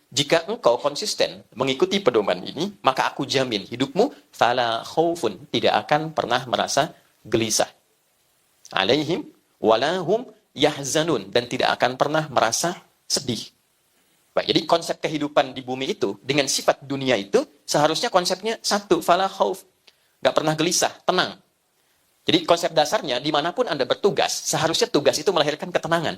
Jika engkau konsisten mengikuti pedoman ini, maka aku jamin hidupmu fala khaufun, tidak akan pernah merasa gelisah. Alaihim walahum yahzanun, dan tidak akan pernah merasa sedih. Baik, jadi konsep kehidupan di bumi itu dengan sifat dunia itu seharusnya konsepnya satu, fala khauf, nggak pernah gelisah, tenang. Jadi konsep dasarnya dimanapun Anda bertugas, seharusnya tugas itu melahirkan ketenangan.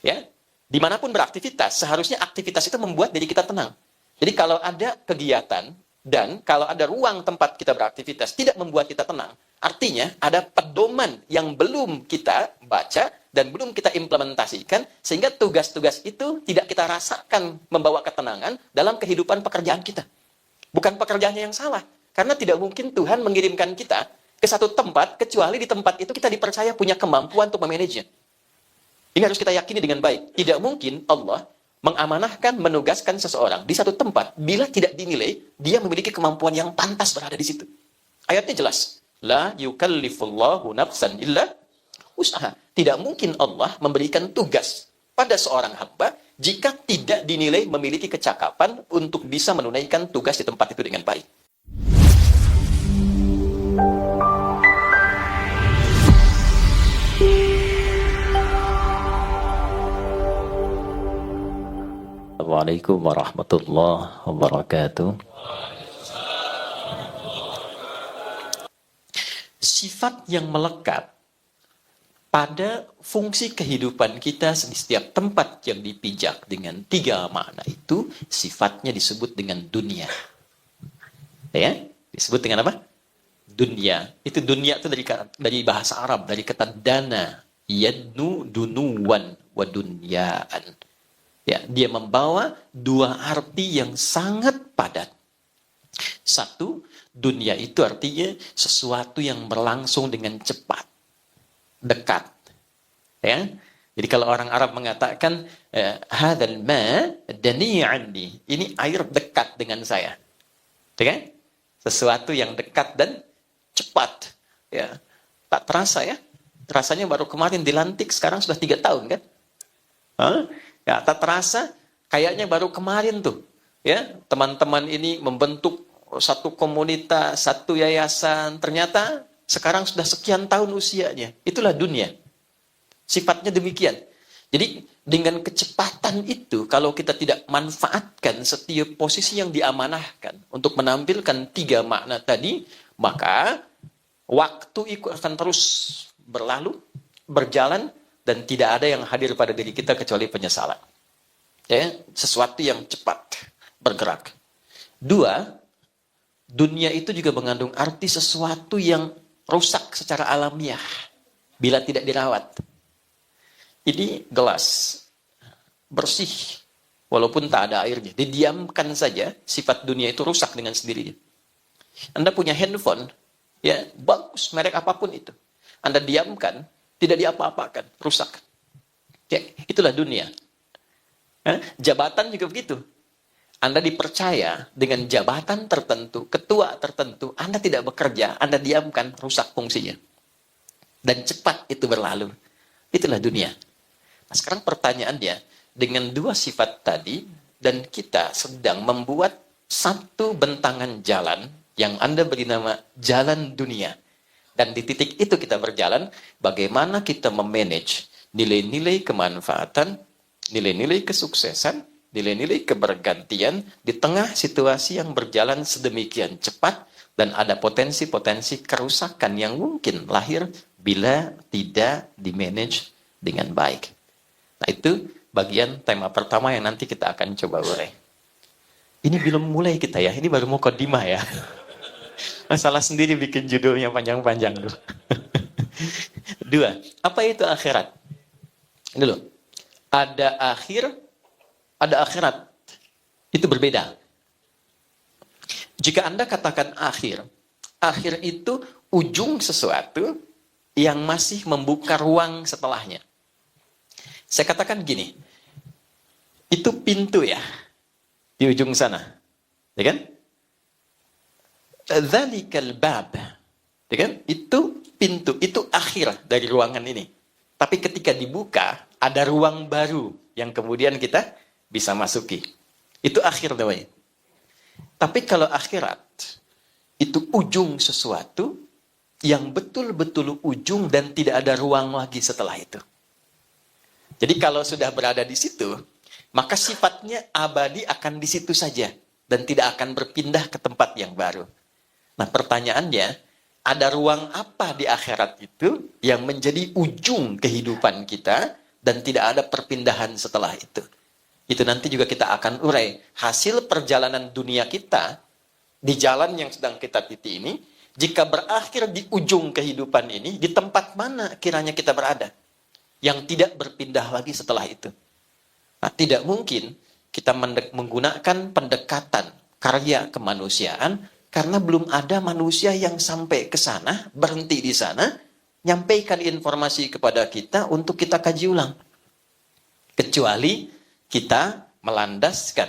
Ya, dimanapun beraktivitas, seharusnya aktivitas itu membuat diri kita tenang. Jadi kalau ada kegiatan dan kalau ada ruang tempat kita beraktivitas tidak membuat kita tenang, artinya ada pedoman yang belum kita baca dan belum kita implementasikan, sehingga tugas-tugas itu tidak kita rasakan membawa ketenangan dalam kehidupan pekerjaan kita. Bukan pekerjaannya yang salah, karena tidak mungkin Tuhan mengirimkan kita ke satu tempat, kecuali di tempat itu kita dipercaya punya kemampuan untuk memanagenya. Ini harus kita yakini dengan baik. Tidak mungkin Allah mengamanahkan, menugaskan seseorang di satu tempat, bila tidak dinilai, dia memiliki kemampuan yang pantas berada di situ. Ayatnya jelas. La yukallifullahu nafsan illa usaha. Tidak mungkin Allah memberikan tugas pada seorang hamba jika tidak dinilai memiliki kecakapan untuk bisa menunaikan tugas di tempat itu dengan baik. Assalamualaikum warahmatullahi wabarakatuh. Sifat yang melekat pada fungsi kehidupan kita di setiap tempat yang dipijak dengan tiga makna itu, sifatnya disebut dengan dunia. Ya, disebut dengan apa? Dunia. Itu dunia itu dari bahasa Arab, dari kata dana, yadnu dunuwan wa dunyaan. Ya, dia membawa dua arti yang sangat padat. Satu, dunia itu artinya sesuatu yang berlangsung dengan cepat, dekat. Ya, jadi kalau orang Arab mengatakan hadzal ma dani anni, ini air dekat dengan saya. Ya, sesuatu yang dekat dan cepat. Ya, tak terasa ya. Rasanya baru kemarin dilantik, sekarang sudah 3 tahun kan? Hah? Ya, tak terasa, kayaknya baru kemarin tuh, ya, teman-teman ini membentuk satu komunitas, satu yayasan, ternyata sekarang sudah sekian tahun usianya. Itulah dunia. Sifatnya demikian. Jadi dengan kecepatan itu, kalau kita tidak manfaatkan setiap posisi yang diamanahkan untuk menampilkan tiga makna tadi, maka waktu itu akan terus berlalu, berjalan, dan tidak ada yang hadir pada diri kita kecuali penyesalan. Ya, sesuatu yang cepat bergerak. Dua, dunia itu juga mengandung arti sesuatu yang rusak secara alamiah bila tidak dirawat. Ini gelas bersih walaupun tak ada airnya, didiamkan saja, sifat dunia itu rusak dengan sendirinya. Anda punya handphone, ya bagus, merek apapun itu, Anda diamkan, tidak diapa-apakan, rusak. Ya, itulah dunia. Jabatan juga begitu. Anda dipercaya dengan jabatan tertentu, ketua tertentu, Anda tidak bekerja, Anda diamkan, rusak fungsinya. Dan cepat itu berlalu. Itulah dunia. Nah, sekarang pertanyaannya, dengan dua sifat tadi, dan kita sedang membuat satu bentangan jalan, yang Anda beri nama jalan dunia. Dan di titik itu kita berjalan, bagaimana kita memanage nilai-nilai kemanfaatan, nilai-nilai kesuksesan, nilai-nilai kebergantian di tengah situasi yang berjalan sedemikian cepat dan ada potensi-potensi kerusakan yang mungkin lahir bila tidak dimanage dengan baik. Nah, itu bagian tema pertama yang nanti kita akan coba urai. Ini belum mulai kita ya, ini baru mukadimah ya. Masalah sendiri bikin judulnya panjang-panjang dulu. Dua, apa itu akhirat? Ini loh, ada akhir, ada akhirat. Itu berbeda. Jika Anda katakan akhir, akhir itu ujung sesuatu yang masih membuka ruang setelahnya. Saya katakan gini, itu pintu ya, di ujung sana. Ya kan? Dzalikal bab. Ya kan? Itu pintu, itu akhir dari ruangan ini. Tapi ketika dibuka, ada ruang baru yang kemudian kita bisa masuki. Itu akhir namanya. Tapi kalau akhirat, itu ujung sesuatu yang betul-betul ujung dan tidak ada ruang lagi setelah itu. Jadi kalau sudah berada di situ, maka sifatnya abadi akan di situ saja dan tidak akan berpindah ke tempat yang baru. Nah, pertanyaannya, ada ruang apa di akhirat itu yang menjadi ujung kehidupan kita dan tidak ada perpindahan setelah itu? Itu nanti juga kita akan urai. Hasil perjalanan dunia kita di jalan yang sedang kita titi ini, jika berakhir di ujung kehidupan ini, di tempat mana kiranya kita berada? Yang tidak berpindah lagi setelah itu. Nah, tidak mungkin kita menggunakan pendekatan karya kemanusiaan karena belum ada manusia yang sampai ke sana, berhenti di sana, nyampaikan informasi kepada kita untuk kita kaji ulang. Kecuali kita melandaskan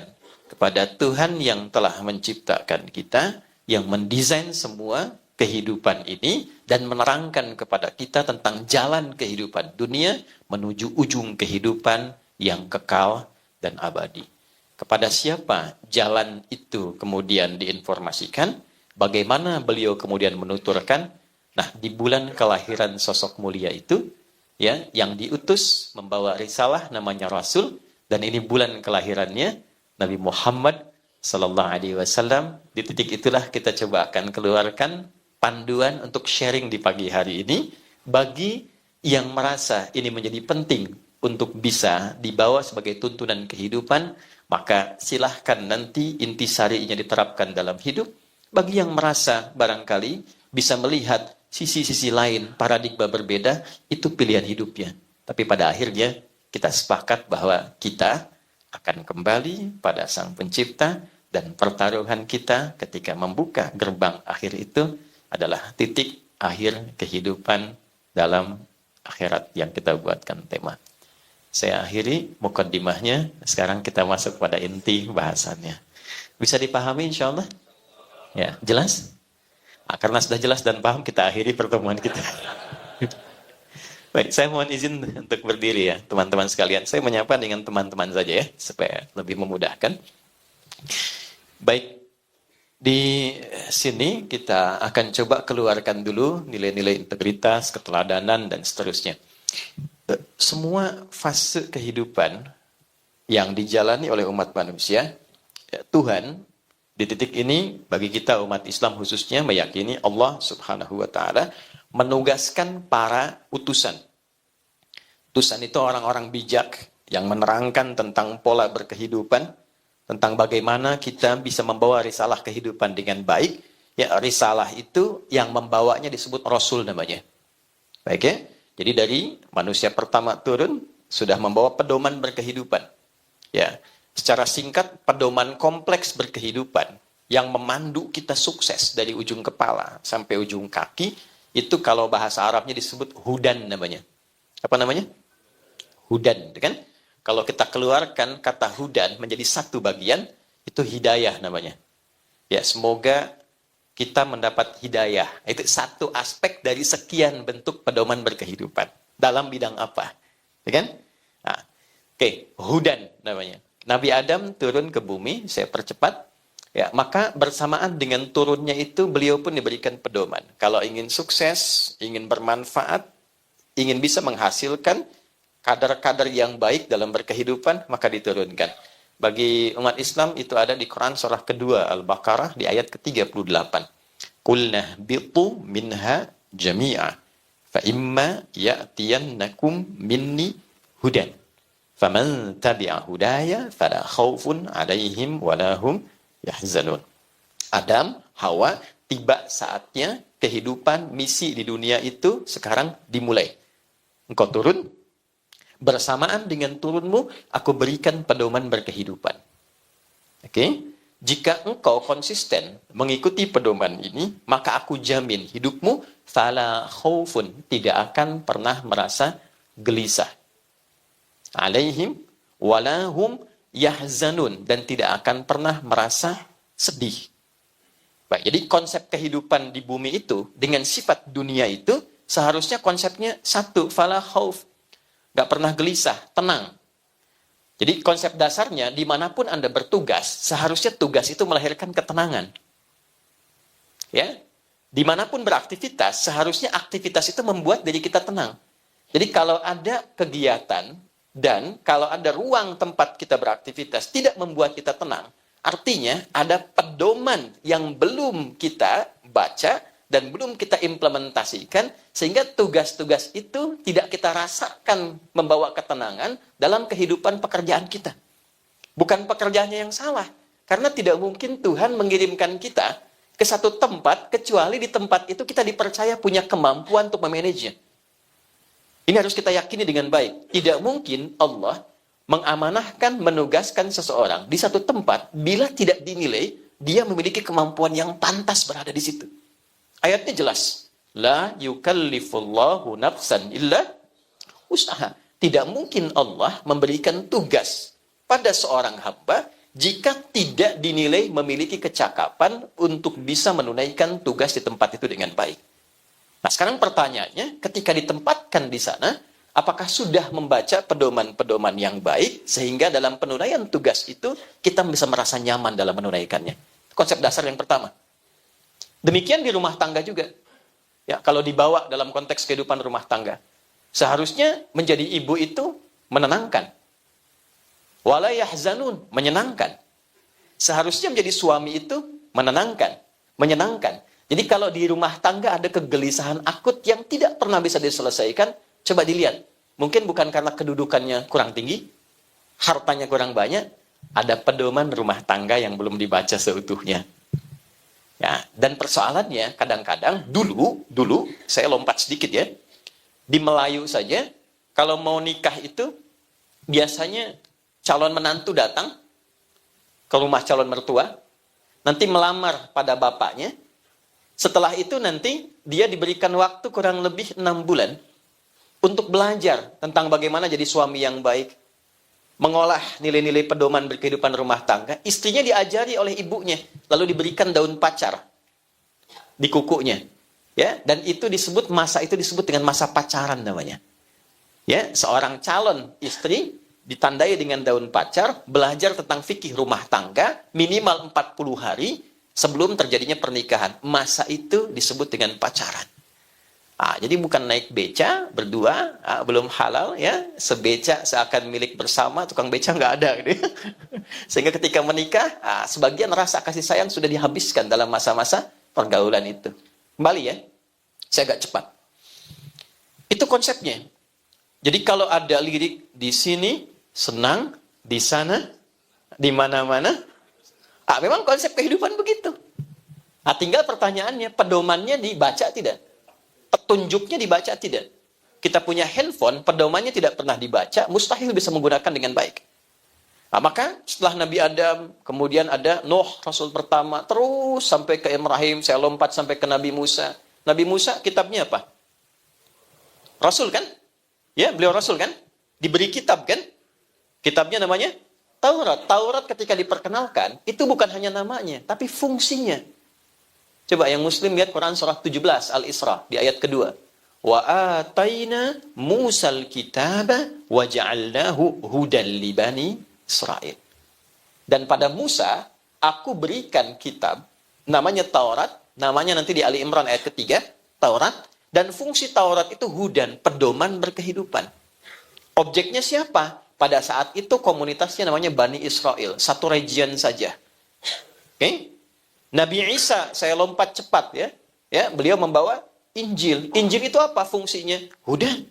kepada Tuhan yang telah menciptakan kita, yang mendesain semua kehidupan ini, dan menerangkan kepada kita tentang jalan kehidupan dunia menuju ujung kehidupan yang kekal dan abadi. Kepada siapa jalan itu kemudian diinformasikan, bagaimana beliau kemudian menuturkan, nah di bulan kelahiran sosok mulia itu, ya, yang diutus membawa risalah namanya Rasul, dan ini bulan kelahirannya Nabi Muhammad Sallallahu Alaihi Wasallam. Di titik itulah kita coba akan keluarkan panduan untuk sharing di pagi hari ini bagi yang merasa ini menjadi penting untuk bisa dibawa sebagai tuntunan kehidupan, maka silahkan nanti intisarinya diterapkan dalam hidup. Bagi yang merasa barangkali bisa melihat sisi-sisi lain, paradigma berbeda, itu pilihan hidupnya. Tapi pada akhirnya kita sepakat bahwa kita akan kembali pada Sang Pencipta, dan pertaruhan kita ketika membuka gerbang akhir itu adalah titik akhir kehidupan dalam akhirat yang kita buatkan tema. Saya akhiri mukaddimahnya, sekarang kita masuk pada inti bahasannya. Bisa dipahami insya Allah? Ya, jelas? Nah, karena sudah jelas dan paham, kita akhiri pertemuan kita. Baik, saya mohon izin untuk berdiri ya, teman-teman sekalian. Saya menyapa dengan teman-teman saja ya, supaya lebih memudahkan. Baik, di sini kita akan coba keluarkan dulu nilai-nilai integritas, keteladanan, dan seterusnya. Semua fase kehidupan yang dijalani oleh umat manusia, ya, Tuhan di titik ini bagi kita umat Islam khususnya meyakini Allah Subhanahu wa Ta'ala menugaskan para utusan. Utusan itu orang-orang bijak yang menerangkan tentang pola berkehidupan, tentang bagaimana kita bisa membawa risalah kehidupan dengan baik. Ya, risalah itu yang membawanya disebut Rasul namanya. Baik ya? Jadi dari manusia pertama turun, sudah membawa pedoman berkehidupan. Ya, secara singkat, pedoman kompleks berkehidupan yang memandu kita sukses dari ujung kepala sampai ujung kaki, itu kalau bahasa Arabnya disebut hudan namanya. Apa namanya? Hudan, kan? Kalau kita keluarkan kata hudan menjadi satu bagian, itu hidayah namanya. Ya, semoga kita mendapat hidayah. Itu satu aspek dari sekian bentuk pedoman berkehidupan. Dalam bidang apa? Ya kan? Nah, oke, hudan namanya. Nabi Adam turun ke bumi, saya percepat. Ya, maka bersamaan dengan turunnya itu, beliau pun diberikan pedoman. Kalau ingin sukses, ingin bermanfaat, ingin bisa menghasilkan kadar-kadar yang baik dalam berkehidupan, maka diturunkan. Bagi umat Islam itu ada di Quran surah kedua Al-Baqarah di ayat ke-38. Qulna bitu minha jami'a fa imma ya'tiyannakum minni hudan faman tabi'a hudaya fala khaufun 'alaihim wala hum yahzanun. Adam, Hawa, tiba saatnya kehidupan misi di dunia itu sekarang dimulai. Engkau turun, bersamaan dengan turunmu, aku berikan pedoman berkehidupan. Oke? Jika engkau konsisten mengikuti pedoman ini, maka aku jamin hidupmu fala khaufun, tidak akan pernah merasa gelisah. Alaihim walahum yahzanun, dan tidak akan pernah merasa sedih. Baik, jadi konsep kehidupan di bumi itu dengan sifat dunia itu seharusnya konsepnya satu, fala khauf. Gak pernah gelisah, tenang. Jadi konsep dasarnya, dimanapun Anda bertugas, seharusnya tugas itu melahirkan ketenangan. Ya, dimanapun beraktivitas, seharusnya aktivitas itu membuat diri kita tenang. Jadi kalau ada kegiatan dan kalau ada ruang tempat kita beraktivitas tidak membuat kita tenang, artinya ada pedoman yang belum kita baca dan belum kita implementasikan, sehingga tugas-tugas itu tidak kita rasakan membawa ketenangan dalam kehidupan pekerjaan kita. Bukan pekerjaannya yang salah, karena tidak mungkin Tuhan mengirimkan kita ke satu tempat, kecuali di tempat itu kita dipercaya punya kemampuan untuk memanagenya. Ini harus kita yakini dengan baik. Tidak mungkin Allah mengamanahkan, menugaskan seseorang di satu tempat, bila tidak dinilai, dia memiliki kemampuan yang pantas berada di situ. Ayatnya jelas. La yukallifullahu nafsan illa usaha. Tidak mungkin Allah memberikan tugas pada seorang hamba jika tidak dinilai memiliki kecakapan untuk bisa menunaikan tugas di tempat itu dengan baik. Nah, sekarang pertanyaannya, ketika ditempatkan di sana, apakah sudah membaca pedoman-pedoman yang baik sehingga dalam penunaian tugas itu kita bisa merasa nyaman dalam menunaikannya? Konsep dasar yang pertama. Demikian di rumah tangga juga. Ya, kalau dibawa dalam konteks kehidupan rumah tangga, seharusnya menjadi ibu itu menenangkan. Wala yahzanun, menyenangkan. Seharusnya menjadi suami itu menenangkan, menyenangkan. Jadi kalau di rumah tangga ada kegelisahan akut yang tidak pernah bisa diselesaikan, coba dilihat. Mungkin bukan karena kedudukannya kurang tinggi, hartanya kurang banyak, ada pedoman rumah tangga yang belum dibaca seutuhnya. Ya, dan persoalannya kadang-kadang dulu saya lompat sedikit ya. Di Melayu saja kalau mau nikah itu biasanya calon menantu datang ke rumah calon mertua, nanti melamar pada bapaknya. Setelah itu nanti dia diberikan waktu kurang lebih 6 bulan untuk belajar tentang bagaimana jadi suami yang baik, mengolah nilai-nilai pedoman berkehidupan rumah tangga. Istrinya diajari oleh ibunya, lalu diberikan daun pacar di kukunya. Ya, dan itu disebut dengan masa pacaran namanya. Ya, seorang calon istri ditandai dengan daun pacar, belajar tentang fikih rumah tangga minimal 40 hari sebelum terjadinya pernikahan. Masa itu disebut dengan pacaran. Jadi bukan naik beca berdua, belum halal ya, sebeca seakan milik bersama, tukang beca nggak ada gitu. Sehingga ketika menikah, sebagian rasa kasih sayang sudah dihabiskan dalam masa-masa pergaulan itu. Kembali ya, saya agak cepat. Itu konsepnya. Jadi kalau ada lirik di sini senang, di sana, di mana-mana, memang konsep kehidupan begitu. Tinggal pertanyaannya, pedomannya dibaca tidak? Petunjuknya dibaca tidak? Kita punya handphone, pedomannya tidak pernah dibaca, mustahil bisa menggunakan dengan baik. Maka setelah Nabi Adam, kemudian ada Nuh, Rasul pertama, terus sampai ke Ibrahim, saya lompat sampai ke Nabi Musa. Nabi Musa kitabnya apa? Rasul kan? Ya, beliau Rasul kan? Diberi kitab kan? Kitabnya namanya Taurat. Taurat ketika diperkenalkan, itu bukan hanya namanya, tapi fungsinya. Coba yang muslim lihat Quran surah 17 Al-Isra di ayat kedua. Wa ataina Musal kitaba wa ja'alnahu hudan li bani Israil. Dan pada Musa aku berikan kitab namanya Taurat, namanya nanti di Ali Imran ayat ketiga, Taurat, dan fungsi Taurat itu hudan, pedoman berkehidupan. Objeknya siapa? Pada saat itu komunitasnya namanya Bani Israel, satu region saja. Oke? Nabi Isa, saya lompat cepat ya. Ya, beliau membawa Injil. Injil itu apa fungsinya? Hudan.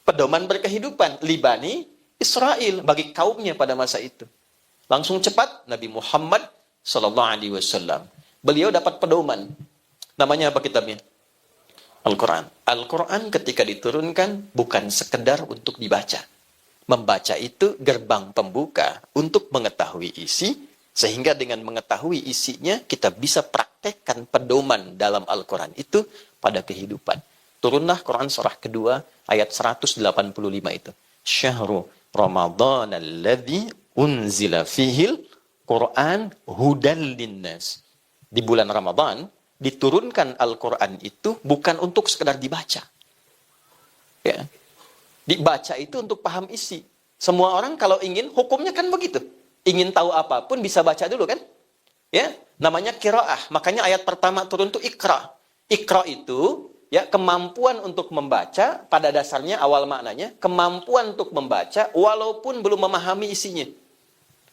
Pedoman berkehidupan Libani Israel bagi kaumnya pada masa itu. Langsung cepat Nabi Muhammad sallallahu alaihi wasallam. Beliau dapat pedoman. Namanya apa kitabnya? Al-Qur'an. Al-Qur'an ketika diturunkan bukan sekedar untuk dibaca. Membaca itu gerbang pembuka untuk mengetahui isi. Sehingga dengan mengetahui isinya, kita bisa praktekkan pedoman dalam Al-Quran itu pada kehidupan. Turunlah Quran surah kedua, ayat 185 itu. Syahrul Ramadan alladhi unzila fihil Quran hudan linnas. Di bulan Ramadan, diturunkan Al-Quran itu bukan untuk sekedar dibaca. Ya. Dibaca itu untuk paham isi. Semua orang kalau ingin, hukumnya kan begitu. Ingin tahu apapun bisa baca dulu kan? Ya, namanya qiraah. Makanya ayat pertama turun tuh Iqra. Iqra itu ya kemampuan untuk membaca, pada dasarnya awal maknanya kemampuan untuk membaca walaupun belum memahami isinya.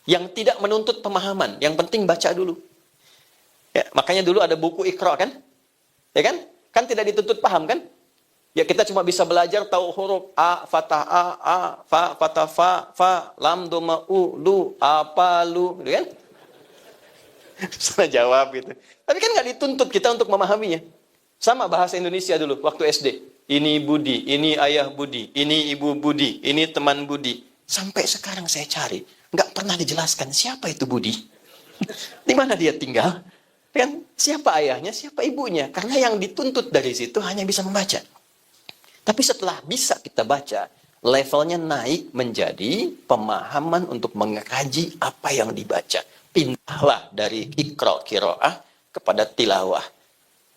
Yang tidak menuntut pemahaman, yang penting baca dulu. Ya, makanya dulu ada buku Iqra kan? Ya kan? Kan tidak dituntut paham kan? Ya kita cuma bisa belajar tahu huruf a fathah a, fa fathah fa, lam doma u, lu, apa lu, gitu kan? Salah jawab gitu. Tapi kan nggak dituntut kita untuk memahaminya. Sama bahasa Indonesia dulu waktu SD. Ini Budi, ini ayah Budi, ini ibu Budi, ini teman Budi. Sampai sekarang saya cari, nggak pernah dijelaskan siapa itu Budi. Di mana dia tinggal? Kan siapa ayahnya, siapa ibunya? Karena yang dituntut dari situ hanya bisa membaca. Tapi setelah bisa kita baca, levelnya naik menjadi pemahaman untuk mengkaji apa yang dibaca. Pindahlah dari ikra qiraah kepada tilawah.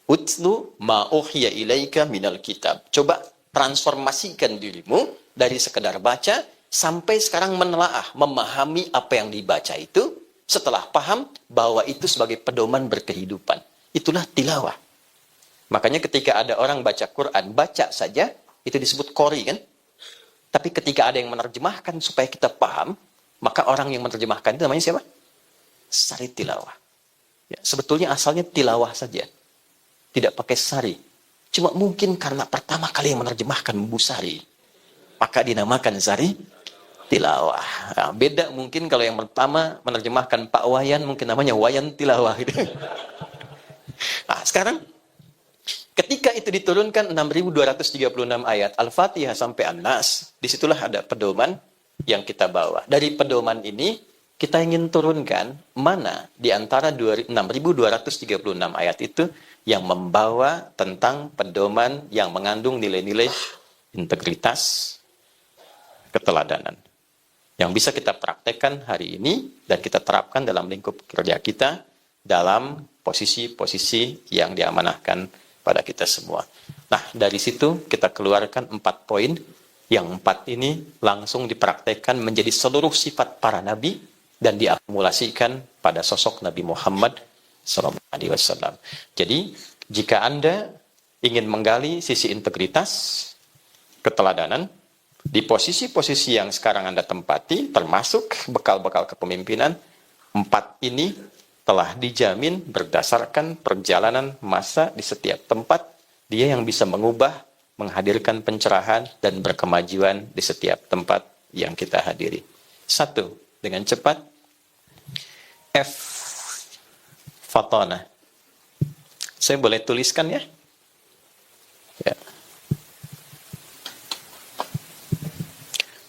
Utlu ma uhiya ilaika minal kitab. Coba transformasikan dirimu dari sekedar baca sampai sekarang menelaah, memahami apa yang dibaca itu. Setelah paham bahwa itu sebagai pedoman berkehidupan. Itulah tilawah. Makanya ketika ada orang baca Quran, baca saja, itu disebut qori kan? Tapi ketika ada yang menerjemahkan supaya kita paham, maka orang yang menerjemahkan itu namanya siapa? Sari tilawah. Ya, sebetulnya asalnya tilawah saja. Tidak pakai sari. Cuma mungkin karena pertama kali yang menerjemahkan Bu Sari, maka dinamakan sari tilawah. Nah, beda mungkin kalau yang pertama menerjemahkan Pak Wayan, mungkin namanya Wayan tilawah. Gitu. Nah, sekarang ketika itu diturunkan 6.236 ayat Al-Fatihah sampai An-Nas, disitulah ada pedoman yang kita bawa. Dari pedoman ini kita ingin turunkan mana di antara 6.236 ayat itu yang membawa tentang pedoman yang mengandung nilai-nilai integritas, keteladanan. Yang bisa kita praktekkan hari ini dan kita terapkan dalam lingkup kerja kita dalam posisi-posisi yang diamanahkan pada kita semua. Nah, dari situ kita keluarkan 4 poin. Yang 4 ini langsung dipraktekkan menjadi seluruh sifat para nabi dan diakumulasikan pada sosok Nabi Muhammad SAW. Jadi, jika Anda ingin menggali sisi integritas, keteladanan, di posisi-posisi yang sekarang Anda tempati, termasuk bekal-bekal kepemimpinan, 4 ini telah dijamin berdasarkan perjalanan masa di setiap tempat. Dia yang bisa mengubah, menghadirkan pencerahan, dan berkemajuan di setiap tempat yang kita hadiri. 1, dengan cepat. F, fatona. Saya boleh tuliskan ya? Ya.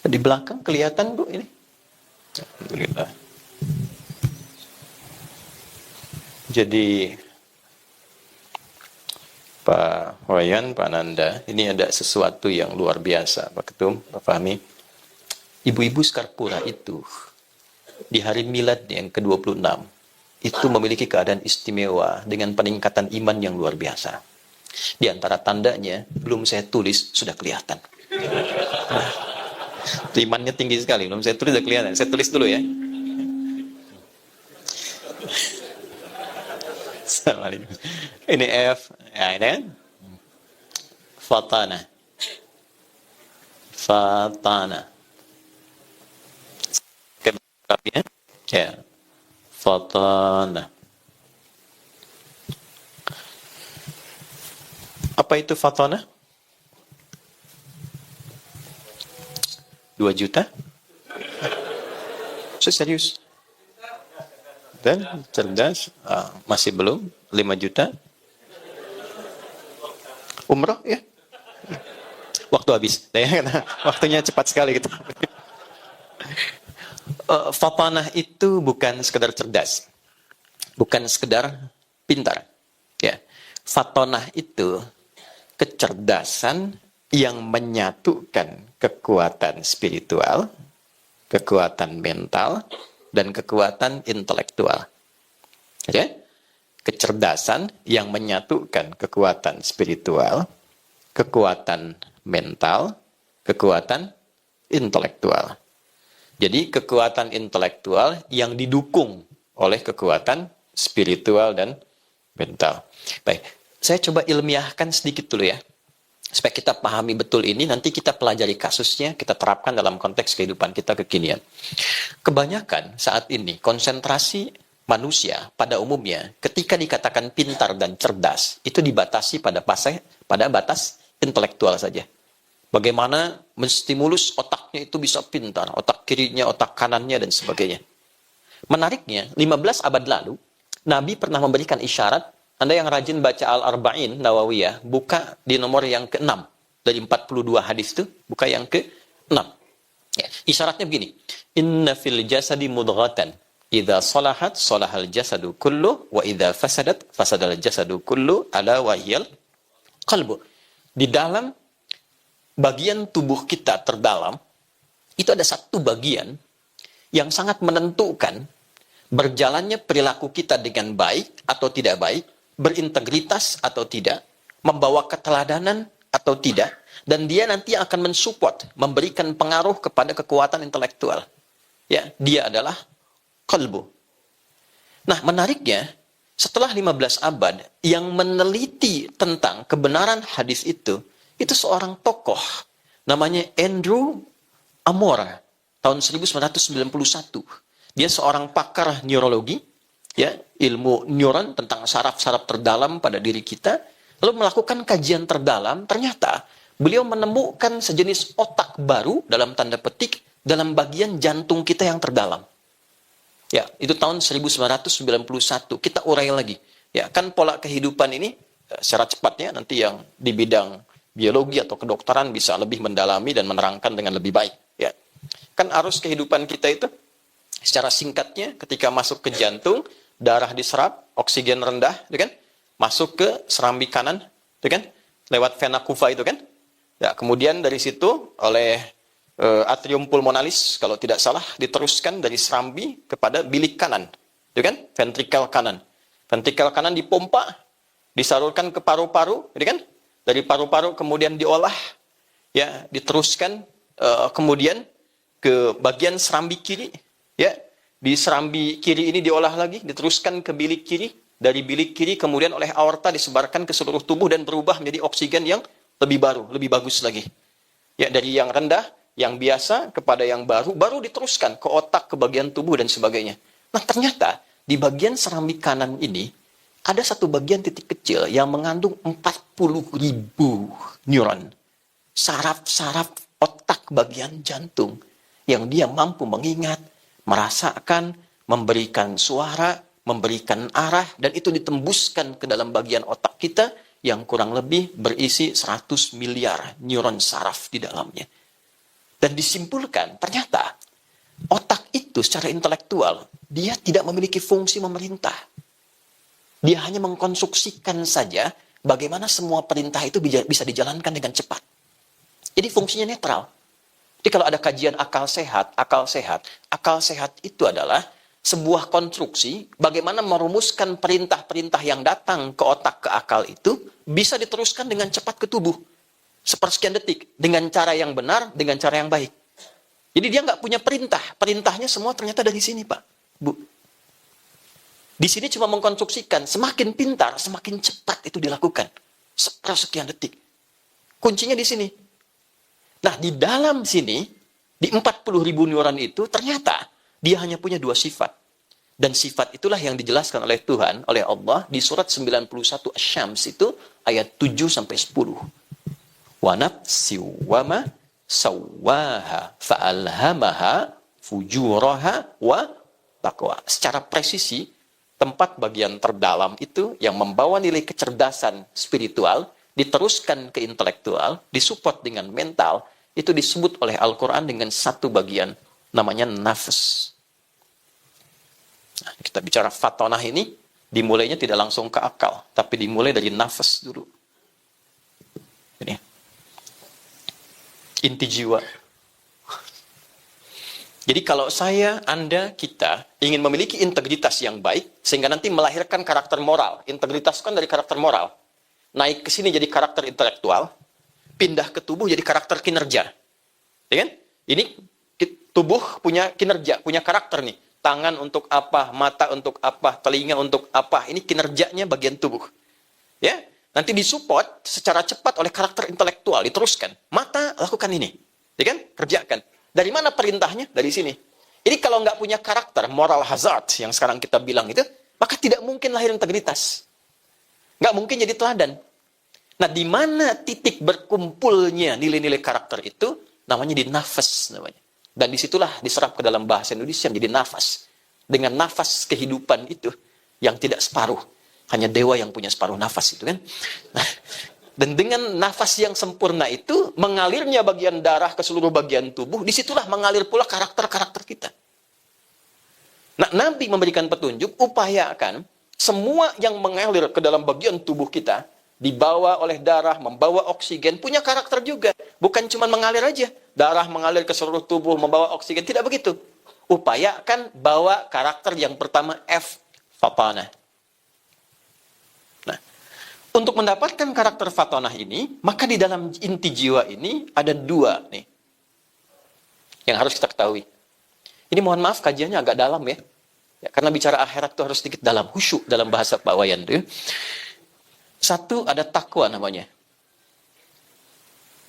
Di belakang kelihatan Bu ini. Alhamdulillah. Jadi Pak Wayan, Pak Nanda, ini ada sesuatu yang luar biasa, Pak Ketum, Pak Fahmi. Ibu-ibu Skarpura itu di hari milad yang ke-26 itu memiliki keadaan istimewa dengan peningkatan iman yang luar biasa. Di antara tandanya, belum saya tulis sudah kelihatan. Imannya tinggi sekali, belum saya tulis sudah kelihatan. Saya tulis dulu ya. Assalamualaikum. Ini F, ya ini kan? Fatana. Fatana. Ya. Ya. Fatana. Apa itu fatana? 2 juta? Serius? Dan cerdas, masih belum 5 juta. Umroh ya. Waktu habis. Waktunya cepat sekali gitu. Fatanah itu bukan sekedar cerdas. Bukan sekedar pintar. Ya. Fatanah itu kecerdasan yang menyatukan kekuatan spiritual, kekuatan mental, dan kekuatan intelektual. Okay? Kecerdasan yang menyatukan kekuatan spiritual, kekuatan mental, kekuatan intelektual. Jadi kekuatan intelektual yang didukung oleh kekuatan spiritual dan mental. Baik, saya coba ilmiahkan sedikit dulu ya. Supaya kita pahami betul ini, nanti kita pelajari kasusnya, kita terapkan dalam konteks kehidupan kita kekinian. Kebanyakan saat ini, konsentrasi manusia pada umumnya, ketika dikatakan pintar dan cerdas, itu dibatasi pada batas intelektual saja. Bagaimana menstimulus otaknya itu bisa pintar, otak kirinya, otak kanannya, dan sebagainya. Menariknya, 15 abad lalu, Nabi pernah memberikan isyarat. Anda yang rajin baca Al-Arba'in Nawawiyah, buka di nomor yang ke-6. Dari 42 hadis itu, buka yang ke-6. Ya, isyaratnya begini. Inna fil jasadi mudghatan. Idza salahat, salahal jasadu kullu. Wa idza fasadat, fasadal jasadu kullu. Ala wahiyal qalbu. Di dalam bagian tubuh kita terdalam, itu ada satu bagian yang sangat menentukan berjalannya perilaku kita dengan baik atau tidak baik, berintegritas atau tidak, membawa keteladanan atau tidak, dan dia nanti akan mensupport, memberikan pengaruh kepada kekuatan intelektual. Ya, dia adalah qalbu. Nah, menariknya, setelah 15 abad yang meneliti tentang kebenaran hadis itu seorang tokoh namanya Andrew Amora tahun 1991. Dia seorang pakar neurologi, ya, ilmu neuron tentang saraf-saraf terdalam pada diri kita, lalu melakukan kajian terdalam. Ternyata beliau menemukan sejenis otak baru dalam tanda petik dalam bagian jantung kita yang terdalam. Ya, itu tahun 1991. Kita urai lagi. Ya, kan pola kehidupan ini secara cepatnya nanti yang di bidang biologi atau kedokteran bisa lebih mendalami dan menerangkan dengan lebih baik. Ya, kan arus kehidupan kita itu secara singkatnya ketika masuk ke jantung, darah diserap, oksigen rendah, itu kan? Masuk ke serambi kanan, itu kan? Lewat vena cava itu kan? Ya, kemudian dari situ oleh atrium pulmonalis, kalau tidak salah, diteruskan dari serambi kepada bilik kanan, itu kan? Ventrikel kanan. Ventrikel kanan dipompa, disalurkan ke paru-paru, itu kan? Dari paru-paru kemudian diolah, ya, diteruskan kemudian ke bagian serambi kiri, ya. Di serambi kiri ini diolah lagi, diteruskan ke bilik kiri. Dari bilik kiri kemudian oleh aorta disebarkan ke seluruh tubuh dan berubah menjadi oksigen yang lebih baru, lebih bagus lagi. Ya, dari yang rendah, yang biasa kepada yang baru, baru diteruskan ke otak, ke bagian tubuh dan sebagainya. Nah, ternyata di bagian serambi kanan ini ada satu bagian titik kecil yang mengandung 40.000 neuron. Saraf-saraf otak bagian jantung yang dia mampu mengingat, merasakan, memberikan suara, memberikan arah, dan itu ditembuskan ke dalam bagian otak kita yang kurang lebih berisi 100 miliar neuron saraf di dalamnya. Dan disimpulkan, ternyata otak itu secara intelektual, dia tidak memiliki fungsi memerintah. Dia hanya mengkonstruksikan saja bagaimana semua perintah itu bisa dijalankan dengan cepat. Jadi fungsinya netral. Jadi kalau ada kajian akal sehat itu adalah sebuah konstruksi bagaimana merumuskan perintah-perintah yang datang ke otak, ke akal itu bisa diteruskan dengan cepat ke tubuh. Sepersekian detik. Dengan cara yang benar, dengan cara yang baik. Jadi dia nggak punya perintah. Perintahnya semua ternyata dari sini, Pak. Bu. Di sini cuma mengkonstruksikan, semakin pintar, semakin cepat itu dilakukan. Sepersekian detik. Kuncinya di sini. Nah, di dalam sini, di 40.000 neuron itu, ternyata dia hanya punya 2 sifat. Dan sifat itulah yang dijelaskan oleh Tuhan, oleh Allah, di surat 91 Asy-Syams itu, ayat 7-10. Wa nafsi wa ma sawwaha fa'alhamaha fujuraha wa taqwa. Secara presisi, tempat bagian terdalam itu yang membawa nilai kecerdasan spiritual, diteruskan ke intelektual, disupport dengan mental, itu disebut oleh Al-Quran dengan satu bagian, namanya nafas. Nah, kita bicara fatonah ini, dimulainya tidak langsung ke akal, tapi dimulai dari nafas dulu. Ini inti jiwa. Jadi kalau saya, Anda, kita ingin memiliki integritas yang baik, sehingga nanti melahirkan karakter moral. Integritas kan dari karakter moral. Naik ke sini jadi karakter intelektual, pindah ke tubuh jadi karakter kinerja. Ya kan? Ini Tubuh punya kinerja, punya karakter nih. Tangan untuk apa, mata untuk apa, telinga untuk apa. Ini kinerjanya bagian tubuh. Ya, nanti disupport secara cepat oleh karakter intelektual, diteruskan. Mata, lakukan ini. Ya kan? Kerjakan. Dari mana perintahnya? Dari sini. Ini kalau nggak punya karakter, moral hazard, yang sekarang kita bilang itu, maka tidak mungkin lahir integritas. Nggak mungkin jadi teladan. Nah, di mana titik berkumpulnya nilai-nilai karakter itu? Namanya di nafas namanya. Dan disitulah diserap ke dalam bahasa Indonesia menjadi nafas. Dengan nafas kehidupan itu yang tidak separuh. Hanya dewa yang punya separuh nafas itu kan. Nah, dan dengan nafas yang sempurna itu, mengalirnya bagian darah ke seluruh bagian tubuh, disitulah mengalir pula karakter-karakter kita. Nah, Nabi memberikan petunjuk, upayakan semua yang mengalir ke dalam bagian tubuh kita, dibawa oleh darah, membawa oksigen, punya karakter juga. Bukan cuma mengalir aja. Darah mengalir ke seluruh tubuh, membawa oksigen. Tidak begitu. Upayakan bawa karakter yang pertama F, fatanah. Nah, untuk mendapatkan karakter fatanah ini, maka di dalam inti jiwa ini ada dua nih. Yang harus kita ketahui. Ini mohon maaf kajiannya agak dalam ya. Karena bicara akhirat itu harus sedikit dalam, khusyuk dalam bahasa Pak Wayan itu. Satu, ada takwa namanya.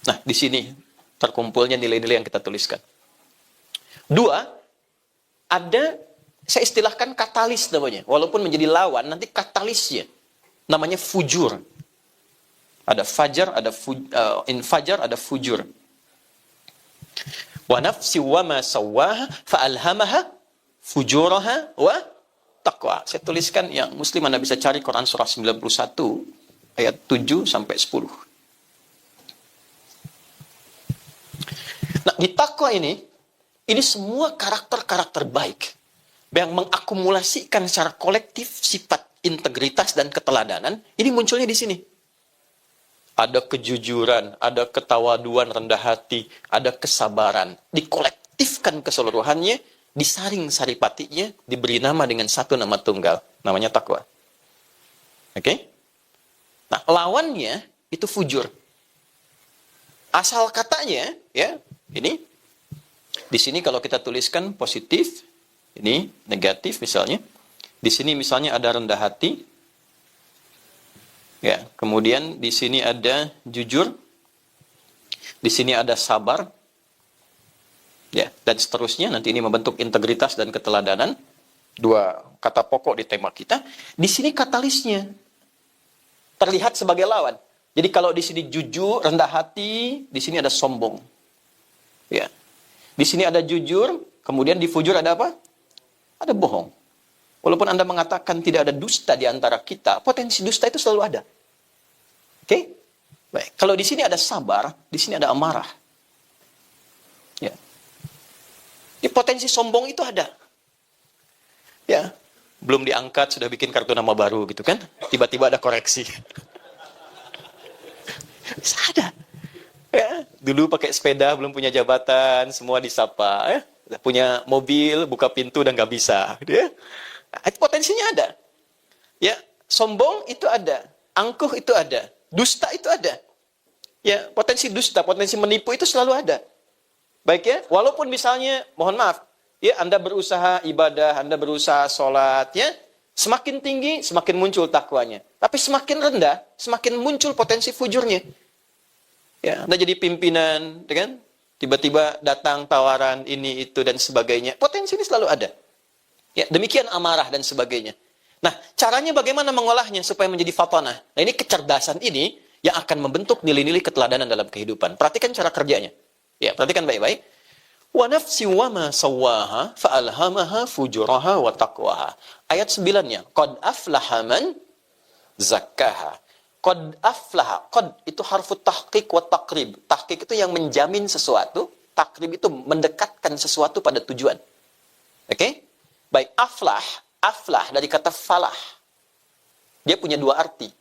Nah, di sini terkumpulnya nilai-nilai yang kita tuliskan. Dua, ada, saya istilahkan katalis namanya. Walaupun menjadi lawan, nanti katalisnya. Namanya fujur. Ada fajar, ada infajar, ada fujur. Wa nafsi wa ma sawwaha fa'alhamaha fujuraha wa taqwa. Saya tuliskan yang muslim Anda bisa cari Quran surah 91 ayat 7 sampai 10. Nah, di takwa ini semua karakter-karakter baik yang mengakumulasikan secara kolektif sifat integritas dan keteladanan, ini munculnya di sini. Ada kejujuran, ada ketawaduan, rendah hati, ada kesabaran. Dikolektifkan keseluruhannya, disaring saripatinya, diberi nama dengan satu nama tunggal. Namanya takwa. Oke? Nah, lawannya itu fujur. Asal katanya, ya, ini. Di sini kalau kita tuliskan positif, ini negatif misalnya. Di sini misalnya ada rendah hati. Ya, kemudian di sini ada jujur. Di sini ada sabar. Ya, dan seterusnya. Nanti ini membentuk integritas dan keteladanan. Dua kata pokok di tema kita. Di sini katalisnya terlihat sebagai lawan. Jadi kalau di sini jujur, rendah hati, di sini ada sombong. Ya. Di sini ada jujur, kemudian di fujur ada apa? Ada bohong. Walaupun Anda mengatakan tidak ada dusta di antara kita, potensi dusta itu selalu ada. Oke? Baik. Kalau di sini ada sabar, di sini ada amarah. Ya. Di potensi sombong itu ada. Ya. Belum diangkat, sudah bikin kartu nama baru gitu kan. Tiba-tiba ada koreksi. Bisa ada. Ya. Dulu pakai sepeda, belum punya jabatan, semua disapa. Ya. Udah punya mobil, buka pintu dan nggak bisa. Ya. Nah, itu potensinya ada. Ya, sombong itu ada. Angkuh itu ada. Dusta itu ada. Ya, potensi dusta, potensi menipu itu selalu ada. Baik ya, walaupun misalnya, mohon maaf, ya, Anda berusaha ibadah, Anda berusaha sholat, ya, semakin tinggi, semakin muncul takwanya. Tapi semakin rendah, semakin muncul potensi fujurnya. Ya, Anda jadi pimpinan, kan? Tiba-tiba datang tawaran ini, itu, dan sebagainya. Potensi ini selalu ada. Ya, demikian amarah dan sebagainya. Nah, caranya bagaimana mengolahnya supaya menjadi fatanah? Nah, ini kecerdasan ini yang akan membentuk nilai-nilai keteladanan dalam kehidupan. Perhatikan cara kerjanya. Ya, perhatikan baik-baik. Wa nafsi wa ma sawwaha fa'alhamaha fujuraha wa taqwaha. Ayat 9-nya, qad aflaha man zakkaha. Qad aflaha. Qad itu harfu tahqiq wa taqrib. Tahqiq itu yang menjamin sesuatu, taqrib itu mendekatkan sesuatu pada tujuan. Oke? Baik, aflah dari kata falah. Dia punya dua arti.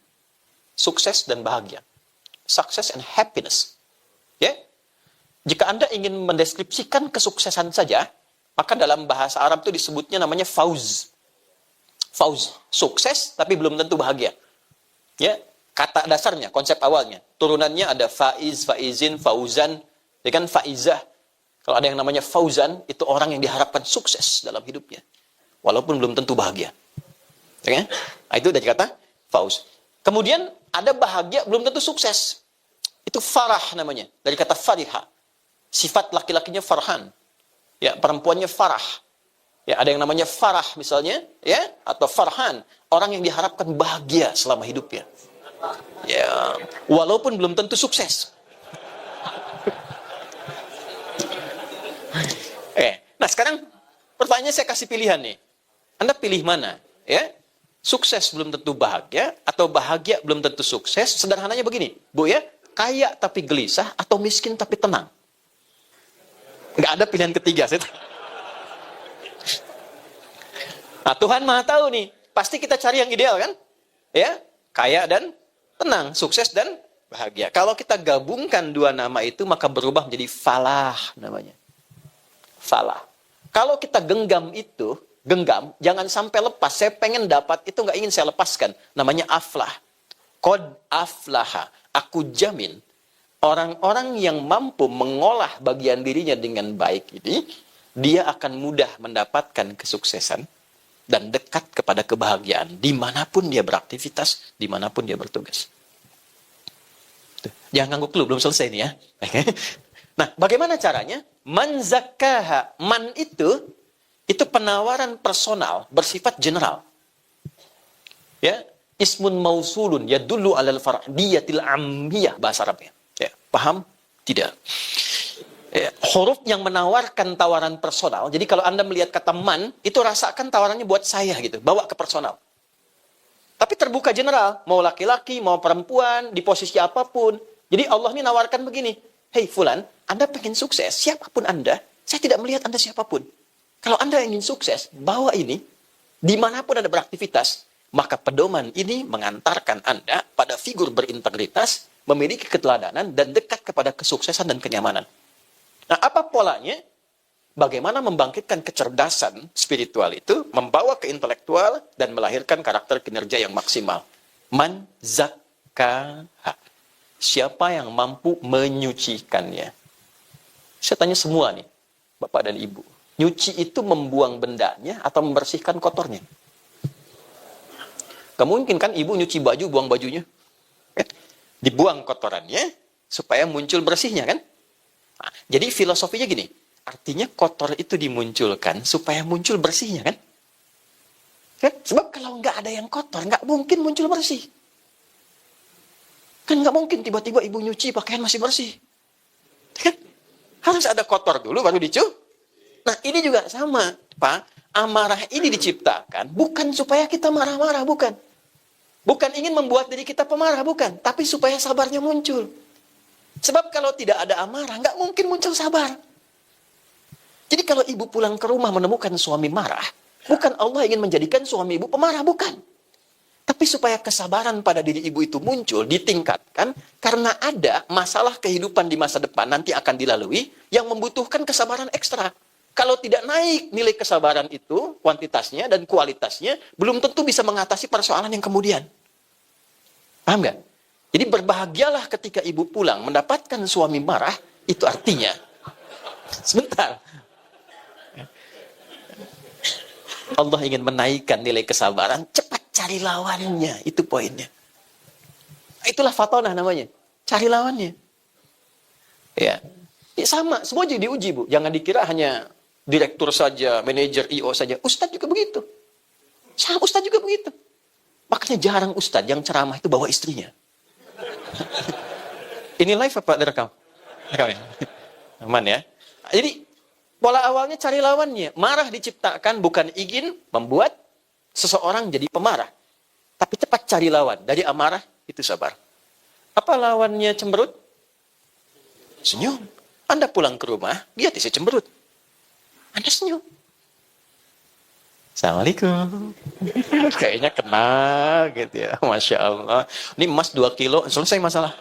Sukses dan bahagia. Success and happiness. Ya? Jika Anda ingin mendeskripsikan kesuksesan saja, maka dalam bahasa Arab itu disebutnya namanya fauz. Fauz, sukses tapi belum tentu bahagia. Ya, kata dasarnya, konsep awalnya. Turunannya ada faiz, faizin, fauzan, ya kan faizah. Kalau ada yang namanya fauzan, itu orang yang diharapkan sukses dalam hidupnya. Walaupun belum tentu bahagia. Ya kan? Nah, itu dari kata fauz. Kemudian ada bahagia belum tentu sukses. Itu farah namanya. Dari kata fariha. Sifat laki-lakinya farhan. Ya, perempuannya farah. Ya, ada yang namanya farah misalnya, ya, atau farhan, orang yang diharapkan bahagia selama hidupnya. Ya, walaupun belum tentu sukses. Nah sekarang pertanyaannya saya kasih pilihan nih. Anda pilih mana? Ya, sukses belum tentu bahagia atau bahagia belum tentu sukses? Sederhananya begini, Bu ya, kaya tapi gelisah atau miskin tapi tenang? Nggak ada pilihan ketiga. Nah, Tuhan Maha tahu nih, pasti kita cari yang ideal kan? Ya, kaya dan tenang, sukses dan bahagia. Kalau kita gabungkan dua nama itu, maka berubah menjadi falah namanya. Falah. Kalau kita genggam itu, genggam, jangan sampai lepas. Saya pengen dapat, itu nggak ingin saya lepaskan. Namanya aflah. Qad aflaha. Aku jamin, orang-orang yang mampu mengolah bagian dirinya dengan baik ini, dia akan mudah mendapatkan kesuksesan dan dekat kepada kebahagiaan dimanapun dia beraktivitas, dimanapun dia bertugas. Tuh. Jangan ngangguk dulu, belum selesai nih ya. Nah, bagaimana caranya? Man zakkaha. Man itu penawaran personal bersifat general. Ya, ismun mausulun yadullu alal fardiyatil ammiyah bahasa Arabnya. Ya, paham? Tidak. Ya, huruf yang menawarkan tawaran personal. Jadi kalau Anda melihat kata man, itu rasakan tawarannya buat saya gitu, bawa ke personal. Tapi terbuka general, mau laki-laki, mau perempuan, di posisi apapun. Jadi Allah ini nawarkan begini, hei fulan, Anda pengen sukses, siapapun Anda, saya tidak melihat Anda siapapun. Kalau Anda ingin sukses, bawa ini, dimanapun Anda beraktivitas, maka pedoman ini mengantarkan Anda pada figur berintegritas, memiliki keteladanan, dan dekat kepada kesuksesan dan kenyamanan. Nah, apa polanya? Bagaimana membangkitkan kecerdasan spiritual itu, membawa ke intelektual, dan melahirkan karakter kinerja yang maksimal. Man zakkaha. Siapa yang mampu menyucikannya? Saya tanya semua nih, Bapak dan Ibu. Nyuci itu membuang bendanya atau membersihkan kotornya? Gak mungkin kan ibu nyuci baju, buang bajunya. Dibuang kotorannya, supaya muncul bersihnya kan? Nah, jadi filosofinya gini, artinya kotor itu dimunculkan supaya muncul bersihnya kan? Sebab kalau nggak ada yang kotor, nggak mungkin muncul bersih. Kan nggak mungkin tiba-tiba ibu nyuci pakaian masih bersih. Kan? Harus ada kotor dulu baru dicuci. Nah ini juga sama, Pak. Amarah ini diciptakan bukan supaya kita marah-marah, bukan. Bukan ingin membuat diri kita pemarah, bukan. Tapi supaya sabarnya muncul. Sebab kalau tidak ada amarah, nggak mungkin muncul sabar. Jadi kalau ibu pulang ke rumah menemukan suami marah, bukan Allah ingin menjadikan suami ibu pemarah, bukan. Tapi supaya kesabaran pada diri ibu itu muncul, ditingkatkan, karena ada masalah kehidupan di masa depan nanti akan dilalui, yang membutuhkan kesabaran ekstra. Kalau tidak naik nilai kesabaran itu, kuantitasnya dan kualitasnya, belum tentu bisa mengatasi persoalan yang kemudian. Paham nggak? Jadi berbahagialah ketika ibu pulang mendapatkan suami marah, itu artinya, sebentar, Allah ingin menaikkan nilai kesabaran, cepat cari lawannya, itu poinnya. Itulah fatonah namanya, cari lawannya. Ya, sama, semua jadi diuji Bu, jangan dikira hanya direktur saja, manajer, IO saja, ustadz juga begitu. Sama ustadz juga begitu. Makanya jarang ustadz yang ceramah itu bawa istrinya. Ini live apa direkam? Rekam ya? Aman ya. Jadi pola awalnya cari lawannya. Marah diciptakan bukan ingin membuat seseorang jadi pemarah. Tapi cepat cari lawan. Dari amarah itu sabar. Apa lawannya cemberut? Senyum. Anda pulang ke rumah, dia tidak cemberut. Anda senyum. Assalamualaikum. Kayaknya kenal gitu ya. Masya Allah. Ini emas 2 kilo, selesai masalah.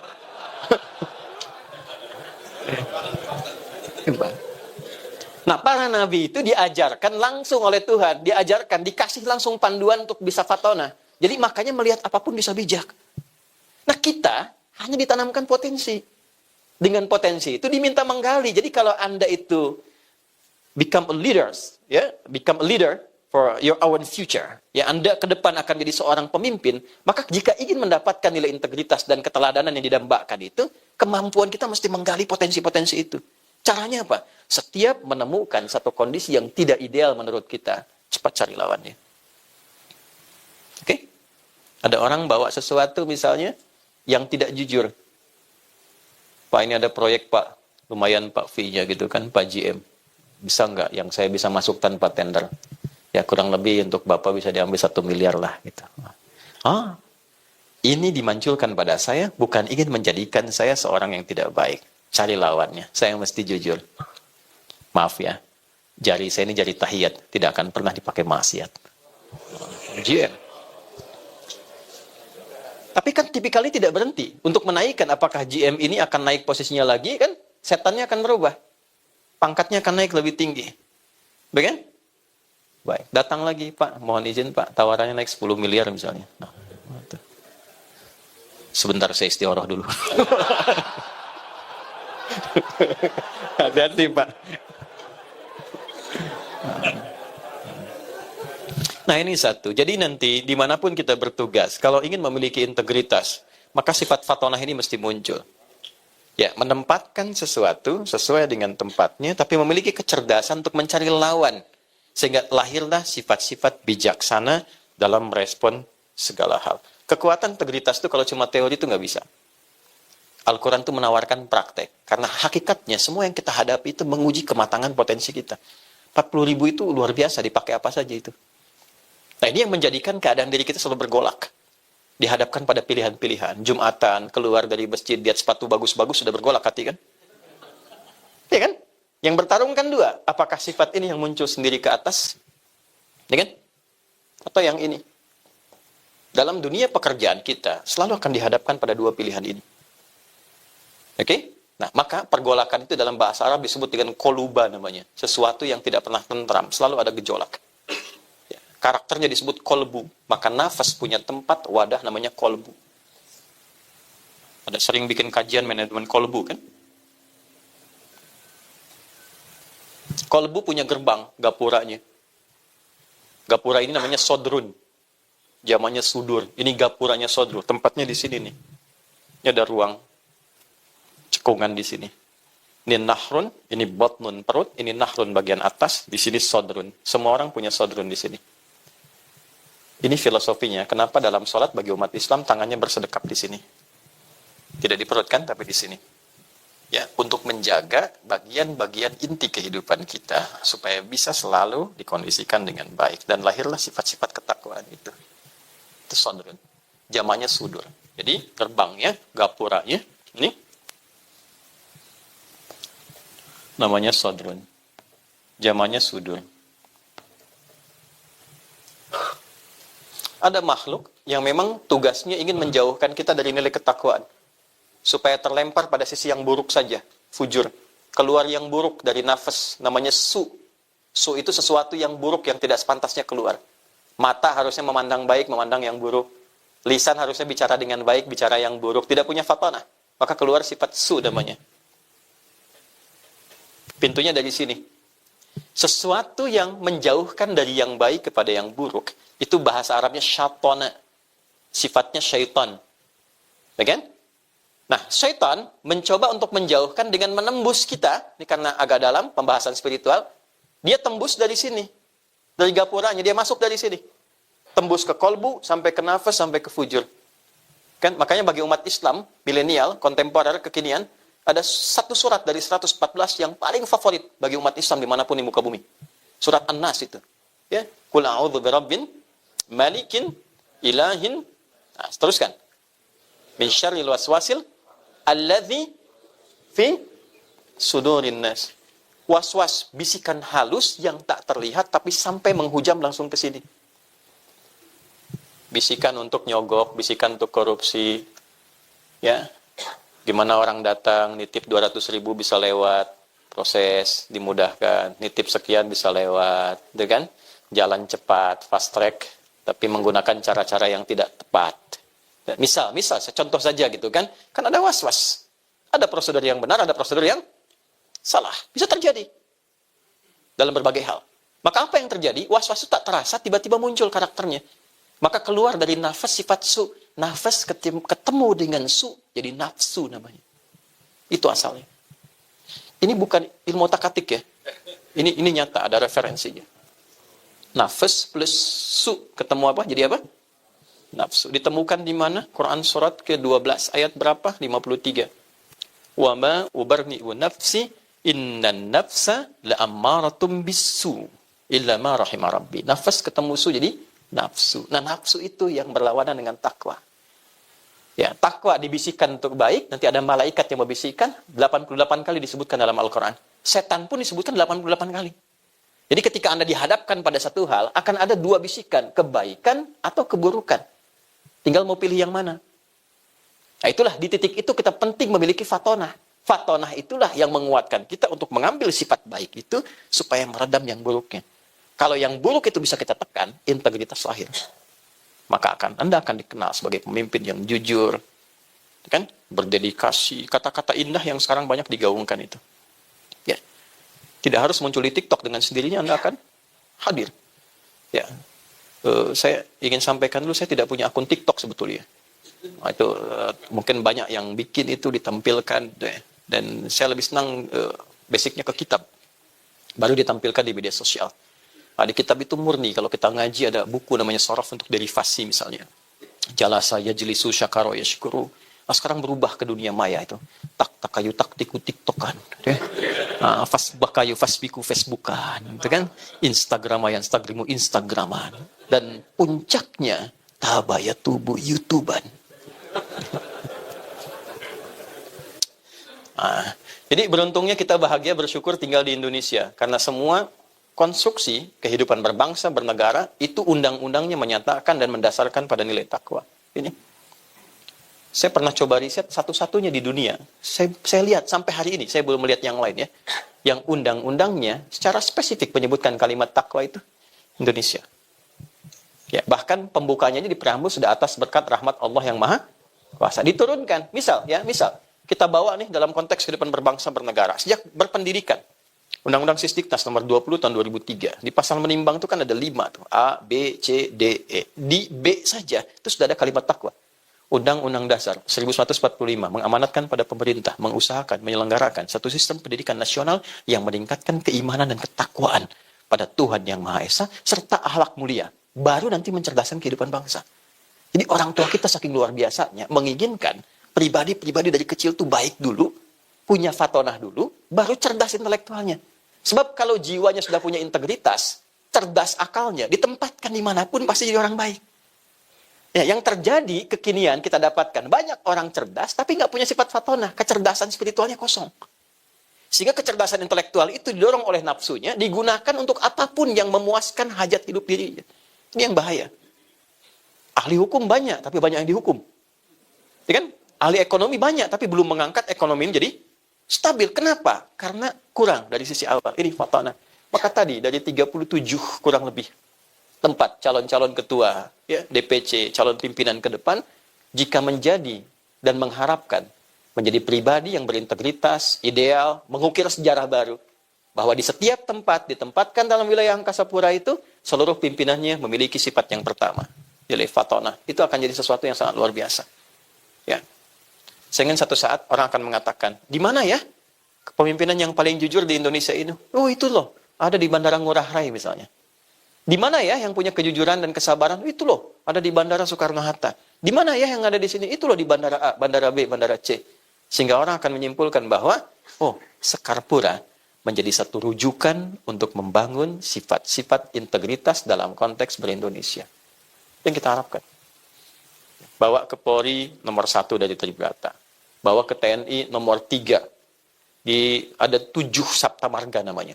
Nah, para nabi itu diajarkan langsung oleh Tuhan. Diajarkan, dikasih langsung panduan untuk bisa fatonah. Jadi makanya melihat apapun bisa bijak. Nah, kita hanya ditanamkan potensi. Dengan potensi itu diminta menggali. Jadi kalau Anda itu become a leaders, ya, become a leader for your own future, ya, Anda ke depan akan jadi seorang pemimpin, maka jika ingin mendapatkan nilai integritas dan keteladanan yang didambakan itu, kemampuan kita mesti menggali potensi-potensi itu. Caranya apa? Setiap menemukan satu kondisi yang tidak ideal menurut kita, cepat cari lawannya. Oke? Ada orang bawa sesuatu misalnya yang tidak jujur. Pak, ini ada proyek Pak, lumayan Pak fee-nya gitu kan, Pak GM. Bisa nggak yang saya bisa masuk tanpa tender? Ya kurang lebih untuk Bapak bisa diambil 1 miliar lah gitu. Ini dimunculkan pada saya bukan ingin menjadikan saya seorang yang tidak baik. Cari lawannya, saya mesti jujur. Maaf ya, jari saya ini jari tahiyat, tidak akan pernah dipakai maksiat. GM. Tapi kan tipikalnya tidak berhenti. Untuk menaikkan apakah GM ini akan naik posisinya lagi, kan setannya akan berubah. Pangkatnya akan naik lebih tinggi. Baik? Baik. Datang lagi, Pak. Mohon izin, Pak. Tawarannya naik 10 miliar misalnya. Nah, sebentar saya istiqoroh dulu. Hati-hati, Pak. Nah ini satu. Jadi nanti dimanapun kita bertugas, kalau ingin memiliki integritas, maka sifat fatonah ini mesti muncul. Ya, menempatkan sesuatu sesuai dengan tempatnya, tapi memiliki kecerdasan untuk mencari lawan. Sehingga lahirlah sifat-sifat bijaksana dalam merespon segala hal. Kekuatan integritas itu kalau cuma teori itu nggak bisa. Al-Quran itu menawarkan praktek. Karena hakikatnya semua yang kita hadapi itu menguji kematangan potensi kita. 40.000 itu luar biasa, dipakai apa saja itu. Nah ini yang menjadikan keadaan diri kita selalu bergolak. Dihadapkan pada pilihan-pilihan. Jumatan, keluar dari masjid, lihat sepatu bagus-bagus, sudah bergolak hati kan? Iya kan? Yang bertarung kan dua. Apakah sifat ini yang muncul sendiri ke atas? Iya kan? Atau yang ini? Dalam dunia pekerjaan kita, selalu akan dihadapkan pada dua pilihan ini. Oke? Nah, maka pergolakan itu dalam bahasa Arab disebut dengan koluba namanya. Sesuatu yang tidak pernah tentram, selalu ada gejolak. Karakternya disebut kolbu. Maka nafas punya tempat, wadah namanya kolbu. Ada sering bikin kajian manajemen kolbu kan? Kolbu punya gerbang, gapuranya. Gapura ini namanya sodrun. Jamannya sudur. Ini gapuranya sodrun. Tempatnya di sini nih. Ini ada ruang cekungan di sini. Ini nahrun, ini botnun perut, ini nahrun bagian atas, di sini sodrun. Semua orang punya sodrun di sini. Ini filosofinya, kenapa dalam sholat bagi umat Islam tangannya bersedekap di sini. Tidak di perut kan, tapi di sini. Ya, untuk menjaga bagian-bagian inti kehidupan kita, supaya bisa selalu dikondisikan dengan baik. Dan lahirlah sifat-sifat ketakwaan itu. Itu sodrun. Jamannya sudur. Jadi, gerbangnya, gapuranya, ini, namanya sodrun. Jamannya sudur. Ada makhluk yang memang tugasnya ingin menjauhkan kita dari nilai ketakwaan. Supaya terlempar pada sisi yang buruk saja. Fujur. Keluar yang buruk dari nafas. Namanya su. Su itu sesuatu yang buruk yang tidak sepantasnya keluar. Mata harusnya memandang baik, memandang yang buruk. Lisan harusnya bicara dengan baik, bicara yang buruk. Tidak punya fatonah. Maka keluar sifat su namanya. Pintunya dari sini. Sesuatu yang menjauhkan dari yang baik kepada yang buruk. Itu bahasa Arabnya syaitana. Sifatnya syaitan. Ya kan? Nah, syaitan mencoba untuk menjauhkan dengan menembus kita. Ini karena agak dalam, pembahasan spiritual. Dia tembus dari sini. Dari gapuranya, dia masuk dari sini. Tembus ke kolbu, sampai ke nafas, sampai ke fujur. Kan? Makanya bagi umat Islam, milenial, kontemporer, kekinian, ada satu surat dari 114 yang paling favorit bagi umat Islam dimanapun di muka bumi. Surat An-Nas itu. Ya, Qul a'udzu birabbin malikin ilahin. Nah, teruskan. Min syarril waswasil alladzi fi sudurin nas. Was-was, bisikan halus yang tak terlihat tapi sampai menghujam langsung ke sini. Bisikan untuk nyogok, bisikan untuk korupsi. Ya. Gimana orang datang, nitip 200.000 bisa lewat, proses dimudahkan, nitip sekian bisa lewat, gitu kan? Jalan cepat, fast track, tapi menggunakan cara-cara yang tidak tepat. Misal, saya contoh saja gitu kan, kan ada was-was. Ada prosedur yang benar, ada prosedur yang salah. Bisa terjadi dalam berbagai hal. Maka apa yang terjadi? Was-was itu tak terasa, tiba-tiba muncul karakternya. Maka keluar dari nafas sifat su. Nafas ketemu dengan su, jadi nafsu namanya. Itu asalnya. Ini bukan ilmu otak-atik ya. Ini nyata, ada referensinya. Nafas plus su ketemu apa? Jadi apa? Nafsu. Ditemukan di mana? Quran surat ke-12 ayat berapa? 53. Wa ma ubarni'u nafsi innan nafsa la'ammaratum bisu illa ma rahima rabbi. Nafas ketemu su jadi nafsu. Nah, nafsu itu yang berlawanan dengan takwa. Ya, takwa dibisikkan untuk baik, nanti ada malaikat yang membisikkan, 88 kali disebutkan dalam Al-Quran. Setan pun disebutkan 88 kali. Jadi ketika Anda dihadapkan pada satu hal, akan ada dua bisikan, kebaikan atau keburukan. Tinggal mau pilih yang mana. Nah, itulah di titik itu kita penting memiliki fatonah. Fatonah itulah yang menguatkan kita untuk mengambil sifat baik itu supaya meredam yang buruknya. Kalau yang buruk itu bisa kita tekan, integritas lahir. Maka Anda akan dikenal sebagai pemimpin yang jujur, kan? Berdedikasi, kata-kata indah yang sekarang banyak digaungkan itu. Ya. Tidak harus muncul di TikTok, dengan sendirinya Anda akan hadir. Ya. Saya ingin sampaikan dulu, saya tidak punya akun TikTok sebetulnya. Nah, itu mungkin banyak yang bikin itu ditampilkan, dan saya lebih senang basicnya ke kitab, baru ditampilkan di media sosial. Nah, di kitab itu murni, kalau kita ngaji ada buku namanya Sorof untuk derivasi misalnya. Jalasa yajlisu syakaro yashkuru. Nah, sekarang berubah ke dunia maya itu. Tak takayu tak tiku tiktokan. Fasbakayu fasbiku facebookan. Itu kan Instagramayan Instagramu Instagraman. Dan puncaknya tabaya tubuh YouTubean. Nah, jadi beruntungnya kita bahagia bersyukur tinggal di Indonesia. Karena semua konstruksi kehidupan berbangsa, bernegara, itu undang-undangnya menyatakan dan mendasarkan pada nilai takwa. Ini. Saya pernah coba riset satu-satunya di dunia. Saya lihat sampai hari ini, saya belum melihat yang lain ya. Yang undang-undangnya secara spesifik menyebutkan kalimat takwa itu Indonesia. Ya, bahkan pembukanya di preambul sudah atas berkat rahmat Allah yang Maha Kuasa. Diturunkan. Misal, kita bawa nih dalam konteks kehidupan berbangsa, bernegara. Sejak berpendidikan. Undang-Undang Sisdiknas nomor 20 tahun 2003. Di pasal menimbang itu kan ada 5 tuh. A, B, C, D, E. Di B saja itu sudah ada kalimat takwa. Undang-Undang Dasar 1945 mengamanatkan pada pemerintah mengusahakan, menyelenggarakan satu sistem pendidikan nasional yang meningkatkan keimanan dan ketakwaan pada Tuhan Yang Maha Esa serta akhlak mulia. Baru nanti mencerdaskan kehidupan bangsa. Jadi orang tua kita saking luar biasanya menginginkan pribadi-pribadi dari kecil tuh baik dulu, punya fatonah dulu, baru cerdas intelektualnya. Sebab kalau jiwanya sudah punya integritas, cerdas akalnya, ditempatkan dimanapun pasti jadi orang baik. Ya, yang terjadi kekinian kita dapatkan, banyak orang cerdas tapi nggak punya sifat fatonah, kecerdasan spiritualnya kosong. Sehingga kecerdasan intelektual itu didorong oleh nafsunya, digunakan untuk apapun yang memuaskan hajat hidup dirinya. Ini yang bahaya. Ahli hukum banyak, tapi banyak yang dihukum. Ya kan? Ahli ekonomi banyak, tapi belum mengangkat ekonomi menjadi stabil. Kenapa? Karena kurang dari sisi awal. Ini fatonah. Maka tadi dari 37 kurang lebih tempat calon-calon ketua, ya, DPC, calon pimpinan ke depan, jika menjadi dan mengharapkan menjadi pribadi yang berintegritas, ideal, mengukir sejarah baru, bahwa di setiap tempat ditempatkan dalam wilayah Angkasa Pura itu, seluruh pimpinannya memiliki sifat yang pertama, yaitu fatonah. Itu akan jadi sesuatu yang sangat luar biasa. Ya. Saya ingin satu saat orang akan mengatakan, di mana ya kepemimpinan yang paling jujur di Indonesia ini? Oh itu loh, ada di Bandara Ngurah Rai misalnya. Di mana ya yang punya kejujuran dan kesabaran? Itu loh, ada di Bandara Soekarno-Hatta. Di mana ya yang ada di sini? Itu loh di Bandara A, Bandara B, Bandara C. Sehingga orang akan menyimpulkan bahwa, oh, Sekarpura menjadi satu rujukan untuk membangun sifat-sifat integritas dalam konteks berindonesia. Yang kita harapkan. Bawa ke Polri nomor 1 dari Tribrata. Bawa ke TNI nomor 3. Ada 7 Sabta Marga namanya.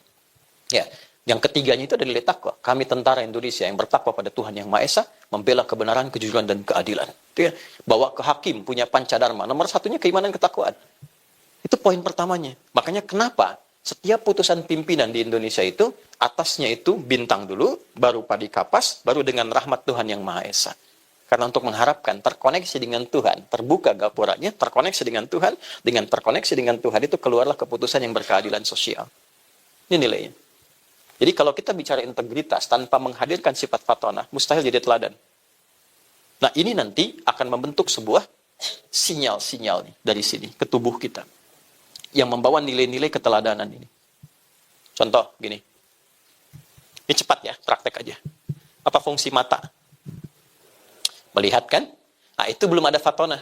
Ya. Yang ketiganya itu ada nilai takwa. Kami tentara Indonesia yang bertakwa pada Tuhan Yang Maha Esa, membela kebenaran, kejujuran, dan keadilan. Itu ya. Bawa ke hakim, punya pancadharma. Nomor 1-nya keimanan, ketakwaan. Itu poin pertamanya. Makanya kenapa setiap putusan pimpinan di Indonesia itu, atasnya itu bintang dulu, baru padi kapas, baru dengan rahmat Tuhan Yang Maha Esa. Karena untuk mengharapkan terkoneksi dengan Tuhan, terbuka gapuranya, terkoneksi dengan Tuhan, dengan terkoneksi dengan Tuhan itu keluarlah keputusan yang berkeadilan sosial. Ini nilainya. Jadi kalau kita bicara integritas tanpa menghadirkan sifat fatonah, mustahil jadi teladan. Nah ini nanti akan membentuk sebuah sinyal-sinyal nih dari sini ke tubuh kita yang membawa nilai-nilai keteladanan ini. Contoh gini, ini cepat ya, praktek aja. Apa fungsi mata? Melihat kan? Nah itu belum ada fatonah.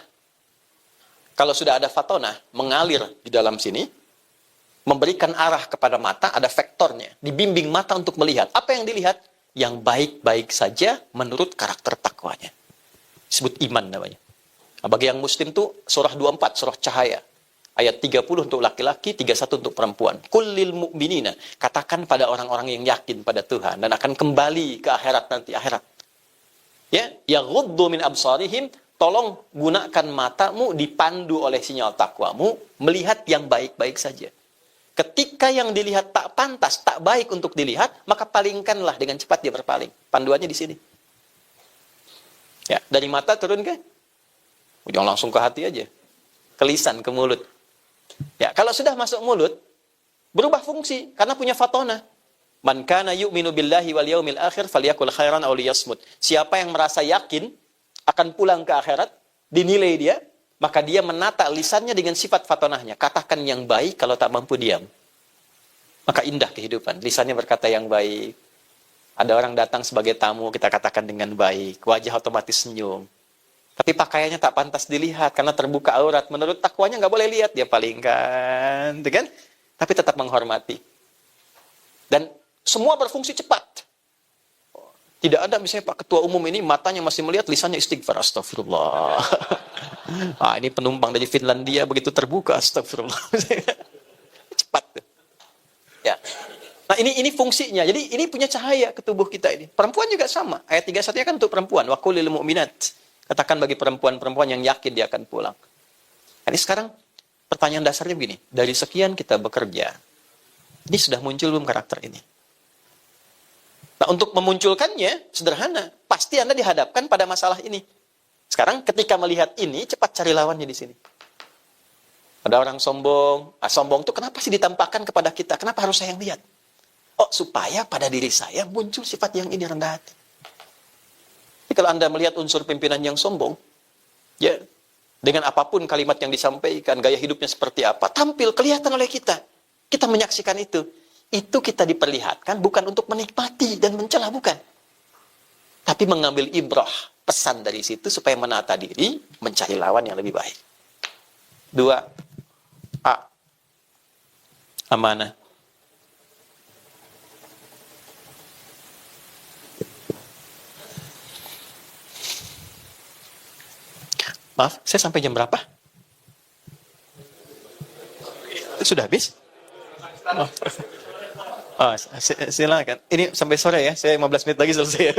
Kalau sudah ada fatonah, mengalir di dalam sini, memberikan arah kepada mata, ada vektornya. Dibimbing mata untuk melihat. Apa yang dilihat? Yang baik-baik saja menurut karakter takwanya. Disebut iman namanya. Nah, bagi yang muslim tuh surah 24, surah cahaya. Ayat 30 untuk laki-laki, 31 untuk perempuan. Kullil mu'minina. Katakan pada orang-orang yang yakin pada Tuhan. Dan akan kembali ke akhirat nanti, akhirat. Ya, yaghuddu min absarihim, tolong gunakan matamu dipandu oleh sinyal takwamu, melihat yang baik-baik saja. Ketika yang dilihat tak pantas, tak baik untuk dilihat, maka palingkanlah dengan cepat dia berpaling. Panduannya di sini. Ya, dari mata turun ke? Jangan langsung ke hati aja. Ke lisan, ke mulut. Ya, kalau sudah masuk mulut, berubah fungsi karena punya fatona. Man kana yu'minu billahi wal yaumil akhir falyakul khairan aw liyasmut. Siapa yang merasa yakin akan pulang ke akhirat, dinilai dia, maka dia menata lisannya dengan sifat fatonahnya. Katakan yang baik kalau tak mampu diam. Maka indah kehidupan. Lisannya berkata yang baik. Ada orang datang sebagai tamu, kita katakan dengan baik. Wajah otomatis senyum. Tapi pakaiannya tak pantas dilihat karena terbuka aurat. Menurut takwanya nggak boleh lihat, dia palingkan, kan? Tapi tetap menghormati. Dan semua berfungsi cepat. Tidak ada misalnya Pak Ketua Umum ini matanya masih melihat, lisannya istighfar, astagfirullah. Ini penumpang dari Finlandia begitu terbuka, astagfirullah. Cepat. Ya. Nah ini fungsinya. Jadi ini punya cahaya ke tubuh kita ini. Perempuan juga sama. Ayat 31 kan untuk perempuan. Wa qul lil mu'minat. Katakan bagi perempuan-perempuan yang yakin dia akan pulang. Ini sekarang pertanyaan dasarnya begini. Dari sekian kita bekerja, ini sudah muncul belum karakter ini? Nah, untuk memunculkannya, sederhana. Pasti Anda dihadapkan pada masalah ini. Sekarang ketika melihat ini, cepat cari lawannya di sini. Ada orang sombong. Sombong itu kenapa sih ditampakkan kepada kita? Kenapa harus saya yang lihat? Oh, supaya pada diri saya muncul sifat yang ini, rendah hati. Jadi kalau Anda melihat unsur pimpinan yang sombong, ya, dengan apapun kalimat yang disampaikan, gaya hidupnya seperti apa, tampil, kelihatan oleh kita. Kita menyaksikan itu. Itu kita diperlihatkan bukan untuk menikmati dan mencela, bukan. Tapi mengambil ibrah, pesan dari situ supaya menata diri, mencari lawan yang lebih baik. 2. A. Amanah. Maaf, saya sampai jam berapa? Sudah habis? Silakan. Ini sampai sore ya. Saya 15 menit lagi selesai.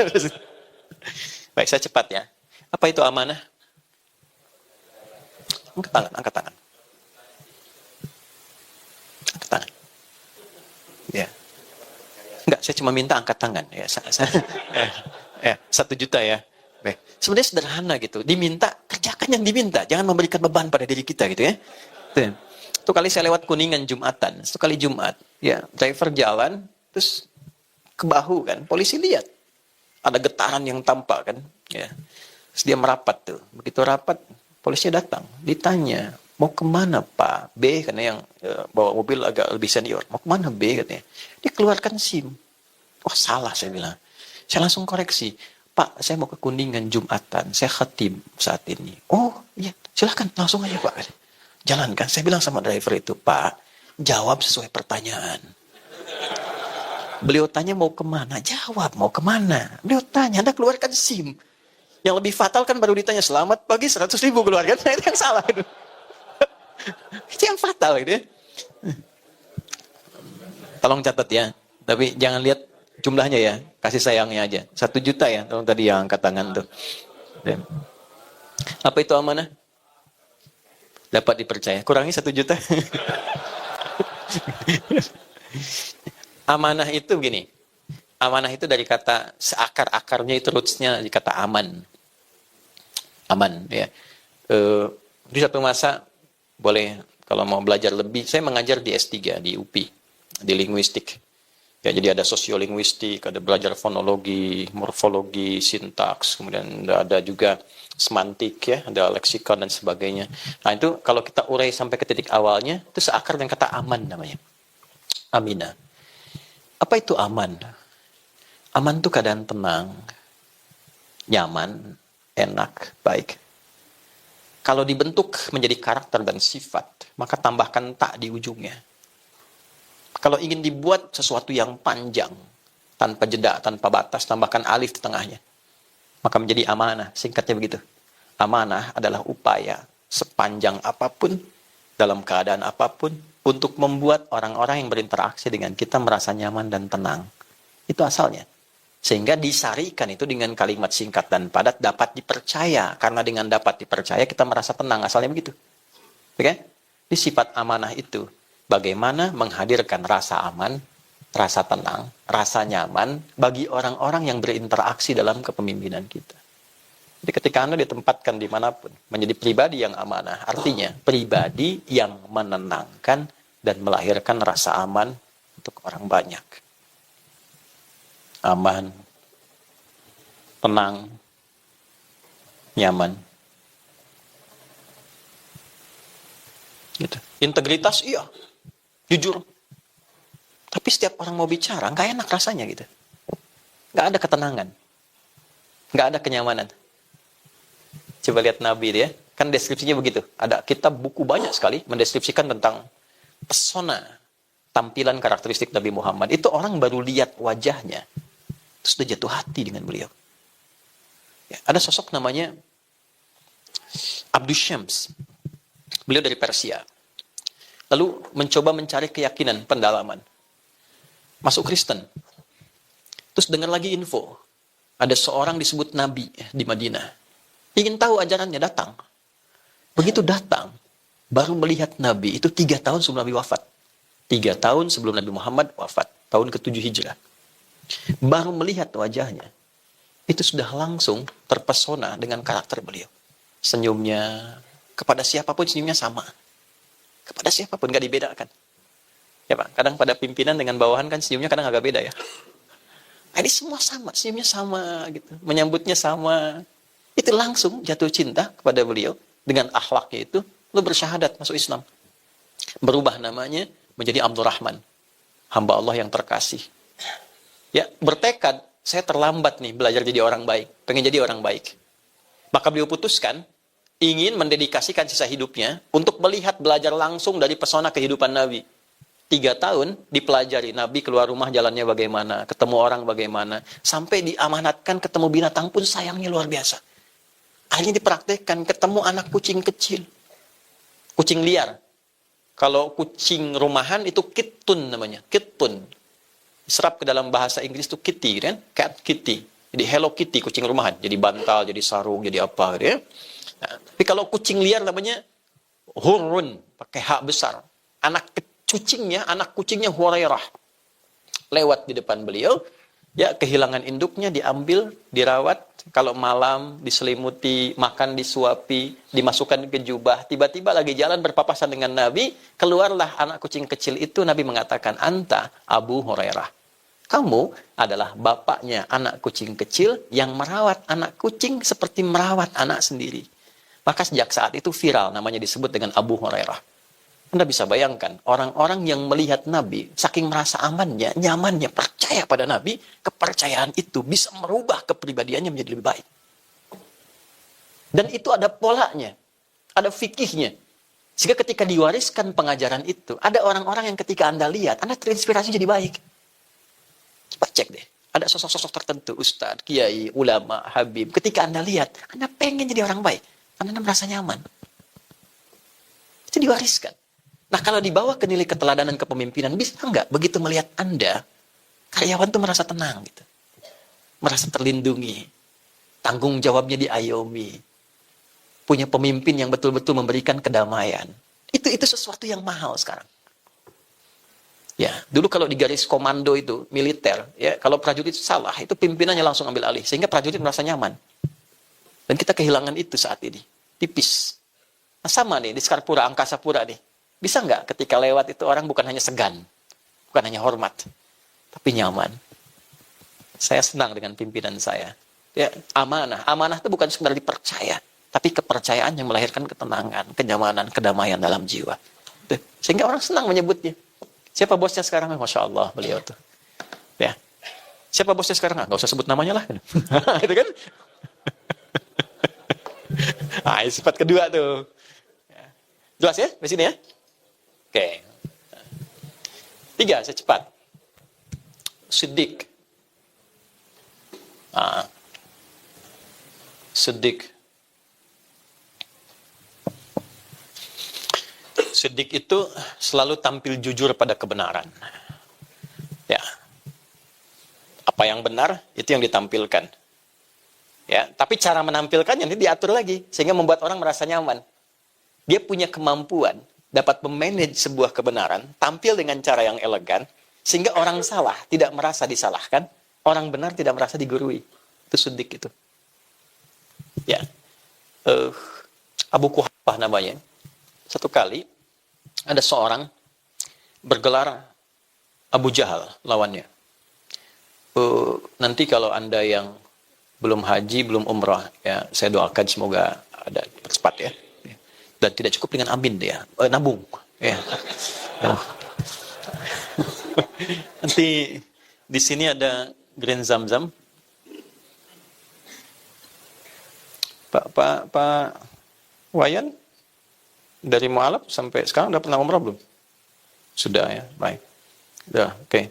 Baik, saya cepat ya. Apa itu amanah? Angkat tangan, angkat tangan. Angkat tangan. Ya. Enggak, saya cuma minta angkat tangan ya. 1 juta ya. Baik. Sebenarnya sederhana gitu. Diminta, kerjakan yang diminta. Jangan memberikan beban pada diri kita gitu ya. Itu kali saya lewat Kuningan Jumatan. Itu kali Jumat. Ya, driver jalan, terus ke bahu kan. Polisi lihat. Ada getaran yang tampak kan. Ya. Terus dia merapat tuh. Begitu rapat, polisinya datang. Ditanya, mau kemana Pak? B, karena yang bawa mobil agak lebih senior. Mau kemana B katanya. Dia keluarkan SIM. Wah salah saya bilang. Saya langsung koreksi. Pak, saya mau ke Kuningan Jumatan. Saya khatib saat ini. Oh, iya. Silahkan, langsung aja Pak. Jalankan. Saya bilang sama driver itu, Pak, jawab sesuai pertanyaan. Beliau tanya mau kemana? Jawab, mau kemana? Beliau tanya, Anda keluarkan SIM. Yang lebih fatal kan baru ditanya, selamat pagi 100.000 keluarkan. Nah, itu yang salah. Itu yang fatal gitu ya. Tolong catat ya. Tapi jangan lihat jumlahnya ya. Kasih sayangnya aja. 1 juta ya. Tolong tadi yang angkat tangan tuh. Apa itu amanah? Dapat dipercaya. Kurangi 1 juta. Amanah itu gini. Amanah itu dari kata seakar-akarnya itu rootsnya di kata aman. aman ya. Di satu masa boleh kalau mau belajar lebih, saya mengajar di S3 di UPI di linguistik. Ya, jadi ada sosiolinguistik, ada belajar fonologi, morfologi, sintaks, kemudian ada juga semantik ya, ada leksikon dan sebagainya. Nah, itu kalau kita urai sampai ke titik awalnya, itu seakar dengan kata aman namanya. Amina. Apa itu aman? Aman itu keadaan tenang, nyaman, enak, baik. Kalau dibentuk menjadi karakter dan sifat, maka tambahkan tak di ujungnya. Kalau ingin dibuat sesuatu yang panjang, tanpa jeda, tanpa batas, tambahkan alif di tengahnya. Maka menjadi amanah, singkatnya begitu. Amanah adalah upaya sepanjang apapun, dalam keadaan apapun, untuk membuat orang-orang yang berinteraksi dengan kita merasa nyaman dan tenang. Itu asalnya. Sehingga disarikan itu dengan kalimat singkat dan padat, dapat dipercaya. Karena dengan dapat dipercaya, kita merasa tenang. Asalnya begitu. Oke? Di sifat amanah itu. Bagaimana menghadirkan rasa aman, rasa tenang, rasa nyaman bagi orang-orang yang berinteraksi dalam kepemimpinan kita. Jadi ketika Anda ditempatkan dimanapun, menjadi pribadi yang amanah, artinya pribadi yang menenangkan dan melahirkan rasa aman untuk orang banyak. Aman, tenang, nyaman. Gitu. Integritas, iya. Jujur. Tapi setiap orang mau bicara, nggak enak rasanya gitu. Nggak ada ketenangan. Nggak ada kenyamanan. Coba lihat Nabi dia, kan deskripsinya begitu. Ada kitab buku banyak sekali mendeskripsikan tentang pesona, tampilan karakteristik Nabi Muhammad. Itu orang baru lihat wajahnya, terus sudah jatuh hati dengan beliau. Ya, ada sosok namanya Abdus Syams. Beliau dari Persia. Lalu mencoba mencari keyakinan, pendalaman. Masuk Kristen. Terus dengar lagi info. Ada seorang disebut Nabi di Madinah. Ingin tahu ajarannya, datang. Begitu datang, baru melihat Nabi. Itu 3 tahun sebelum Nabi wafat. 3 tahun sebelum Nabi Muhammad wafat. Tahun ke-7 Hijrah. Baru melihat wajahnya. Itu sudah langsung terpesona dengan karakter beliau. Senyumnya, kepada siapapun senyumnya sama. Kepada siapapun, gak dibedakan. Ya Pak, kadang pada pimpinan dengan bawahan kan senyumnya kadang agak beda ya. Ini semua sama, senyumnya sama gitu. Menyambutnya sama. Itu langsung jatuh cinta kepada beliau. Dengan akhlaknya itu, lalu bersyahadat masuk Islam. Berubah namanya menjadi Abdurrahman. Hamba Allah yang terkasih. Ya, bertekad, saya terlambat nih belajar jadi orang baik. Pengen jadi orang baik. Maka beliau putuskan, ingin mendedikasikan sisa hidupnya untuk melihat belajar langsung dari pesona kehidupan Nabi. 3 tahun dipelajari Nabi keluar rumah jalannya bagaimana, ketemu orang bagaimana, sampai diamanatkan ketemu binatang pun sayangnya luar biasa. Akhirnya dipraktekkan ketemu anak kucing kecil, kucing liar. Kalau kucing rumahan itu kittun namanya, kittun. Serap ke dalam bahasa Inggris itu kitty kan, cat kitty. Jadi Hello Kitty kucing rumahan, jadi bantal, jadi sarung, jadi apa gitu ya. Nah, tapi kalau kucing liar namanya hurun, pakai hak besar. Anak kucingnya Hurairah. Lewat di depan beliau, ya kehilangan induknya diambil, dirawat. Kalau malam diselimuti, makan disuapi, dimasukkan ke jubah. Tiba-tiba lagi jalan berpapasan dengan Nabi, keluarlah anak kucing kecil itu. Nabi mengatakan, "Anta Abu Hurairah." Kamu adalah bapaknya anak kucing kecil yang merawat anak kucing seperti merawat anak sendiri. Maka sejak saat itu viral, namanya disebut dengan Abu Hurairah. Anda bisa bayangkan, orang-orang yang melihat Nabi, saking merasa amannya, nyamannya, percaya pada Nabi, kepercayaan itu bisa merubah kepribadiannya menjadi lebih baik. Dan itu ada polanya, ada fikihnya. Sehingga ketika diwariskan pengajaran itu, ada orang-orang yang ketika Anda lihat, Anda terinspirasi jadi baik. Coba cek deh, ada sosok-sosok tertentu, ustadz, kiai, ulama, habib. Ketika Anda lihat, Anda pengen jadi orang baik. Anda merasa nyaman. Itu diwariskan. Nah, kalau dibawa ke nilai keteladanan kepemimpinan, bisa nggak begitu melihat Anda, karyawan tuh merasa tenang gitu. Merasa terlindungi. Tanggung jawabnya diayomi. Punya pemimpin yang betul-betul memberikan kedamaian. Itu sesuatu yang mahal sekarang. Ya, dulu kalau di garis komando itu, militer, ya, kalau prajurit salah, itu pimpinannya langsung ambil alih. Sehingga prajurit merasa nyaman. Dan kita kehilangan itu saat ini. Tipis. Nah, sama nih, di Sekarpura, Angkasa Pura nih. Bisa nggak ketika lewat itu orang bukan hanya segan, bukan hanya hormat, tapi nyaman. Saya senang dengan pimpinan saya. Ya, amanah. Amanah itu bukan sekedar dipercaya, tapi kepercayaan yang melahirkan ketenangan, kenyamanan, kedamaian dalam jiwa. Sehingga orang senang menyebutnya. Siapa bosnya sekarang? Masya Allah, beliau tuh. Ya. Siapa bosnya sekarang? Nggak usah sebut namanya lah. Itu kan? Nah, sifat kedua tuh. Jelas ya? Di sini ya? Oke. 3, saya cepat. Siddiq. Siddiq. Siddiq itu selalu tampil jujur pada kebenaran. Ya. Apa yang benar, itu yang ditampilkan. Ya, tapi cara menampilkannya nanti diatur lagi sehingga membuat orang merasa nyaman. Dia punya kemampuan dapat memanage sebuah kebenaran, tampil dengan cara yang elegan sehingga orang salah tidak merasa disalahkan, orang benar tidak merasa digurui. Itu Siddiq itu. Ya. Abu Quhafah namanya. Satu kali ada seorang bergelar Abu Jahal lawannya. Nanti kalau Anda yang belum haji, belum umrah, ya saya doakan semoga ada cepat ya. Dan tidak cukup dengan amin ya, nabung. Ya. Nanti di sini ada Grand Zamzam. Pak Wayan dari Mu'alaf sampai sekarang udah pernah umrah belum? Sudah ya, baik. Udah, oke.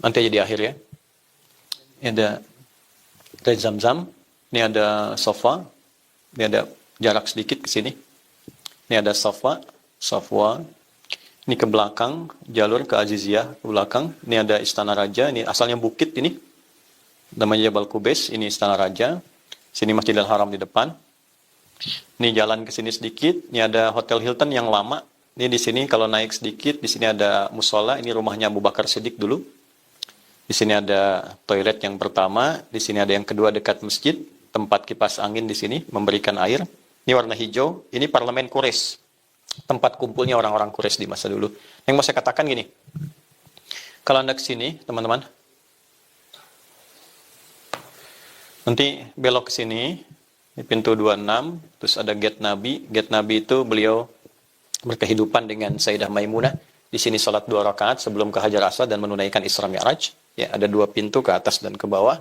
Nanti aja di akhir ya. Ini ada Grand Zamzam, ini ada sofa, ini ada jarak sedikit ke sini. Ini ada Safwa, ini ke belakang, jalur ke Aziziyah ke belakang. Ini ada Istana Raja, ini asalnya bukit ini. Namanya Jabal Qubais, ini Istana Raja. Sini Masjidil Haram di depan. Ini jalan ke sini sedikit, ini ada Hotel Hilton yang lama. Ini di sini kalau naik sedikit, di sini ada musola, ini rumahnya Abu Bakar Siddiq dulu. Di sini ada toilet yang pertama, di sini ada yang kedua dekat masjid, tempat kipas angin di sini memberikan air. Ini warna hijau, ini parlemen Quraisy. Tempat kumpulnya orang-orang Quraisy di masa dulu. Yang mau saya katakan gini. Kalau Anda ke sini, teman-teman. Nanti belok ke sini, ini pintu 26, terus ada gate Nabi. Gate Nabi itu beliau berkehidupan dengan Sayyidah Maimunah. Di sini sholat 2 rakaat sebelum ke Hajar Aswad dan menunaikan Isra Mi'raj. Ya, ada 2 pintu ke atas dan ke bawah.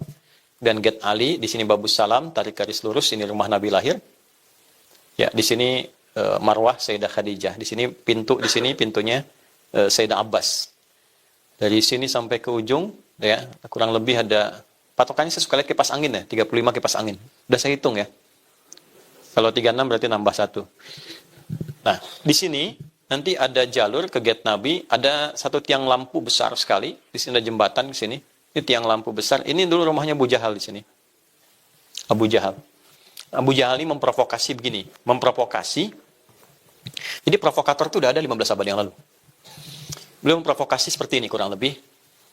Dan gate Ali, di sini Babus Salam, tarik garis lurus, ini rumah Nabi lahir. Ya, di sini Marwah Sayyidah Khadijah. Di sini pintunya Sayyidah Abbas. Dari sini sampai ke ujung, ya, kurang lebih ada patokannya saya suka lihat kipas angin ya, 35 kipas angin. Udah saya hitung ya. Kalau 36 berarti nambah 1. Nah, di sini nanti ada jalur ke gate Nabi, ada satu tiang lampu besar sekali. Di sini ada jembatan ke sini. Ini tiang lampu besar. Ini dulu rumahnya Abu Jahal di sini. Abu Jahal. Abu Jahal ini memprovokasi begini. Jadi provokator itu udah ada 15 abad yang lalu. Beliau memprovokasi seperti ini kurang lebih.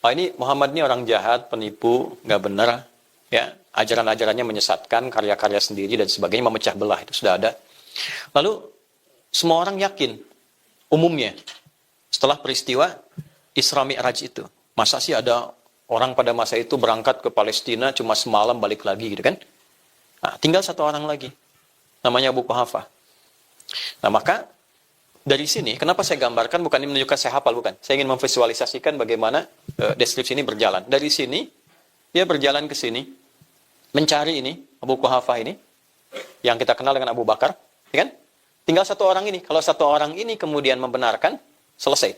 Ini Muhammad ini orang jahat, penipu, nggak benar. Ya, ajaran-ajarannya menyesatkan, karya-karya sendiri dan sebagainya, memecah belah. Itu sudah ada. Lalu semua orang yakin. Umumnya, setelah peristiwa Isra Mi'raj itu, masa sih ada orang pada masa itu berangkat ke Palestina cuma semalam balik lagi gitu kan? Nah, tinggal satu orang lagi, namanya Abu Quhafah. Nah, maka dari sini, kenapa saya gambarkan bukan ini menunjukkan saya hafal, bukan. Saya ingin memvisualisasikan bagaimana deskripsi ini berjalan. Dari sini, dia berjalan ke sini, mencari ini, Abu Quhafah ini, yang kita kenal dengan Abu Bakar, ya kan? Tinggal satu orang ini. Kalau satu orang ini kemudian membenarkan, selesai.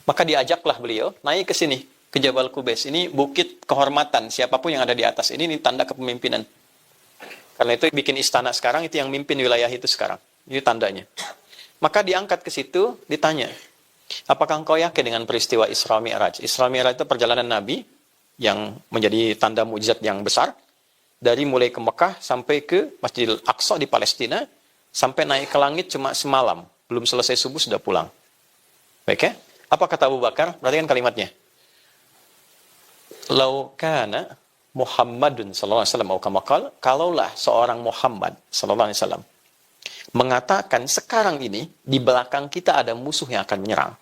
Maka diajaklah beliau naik ke sini, ke Jabal Qubais. Ini bukit kehormatan. Siapapun yang ada di atas ini tanda kepemimpinan. Karena itu bikin istana sekarang, itu yang mimpin wilayah itu sekarang. Ini tandanya. Maka diangkat ke situ, ditanya, apakah engkau yakin dengan peristiwa Isra Mi'raj? Isra Mi'raj itu perjalanan Nabi yang menjadi tanda mukjizat yang besar. Dari mulai ke Mekah sampai ke Masjidil Aqsa di Palestina, sampai naik ke langit cuma semalam. Belum selesai subuh sudah pulang. Baik ya? Apa kata Abu Bakar? Perhatikan kalimatnya. Lau kana Muhammadun sallallahu alaihi wasallam kalaulah seorang Muhammad sallallahu alaihi wasallam mengatakan sekarang ini di belakang kita ada musuh yang akan menyerang,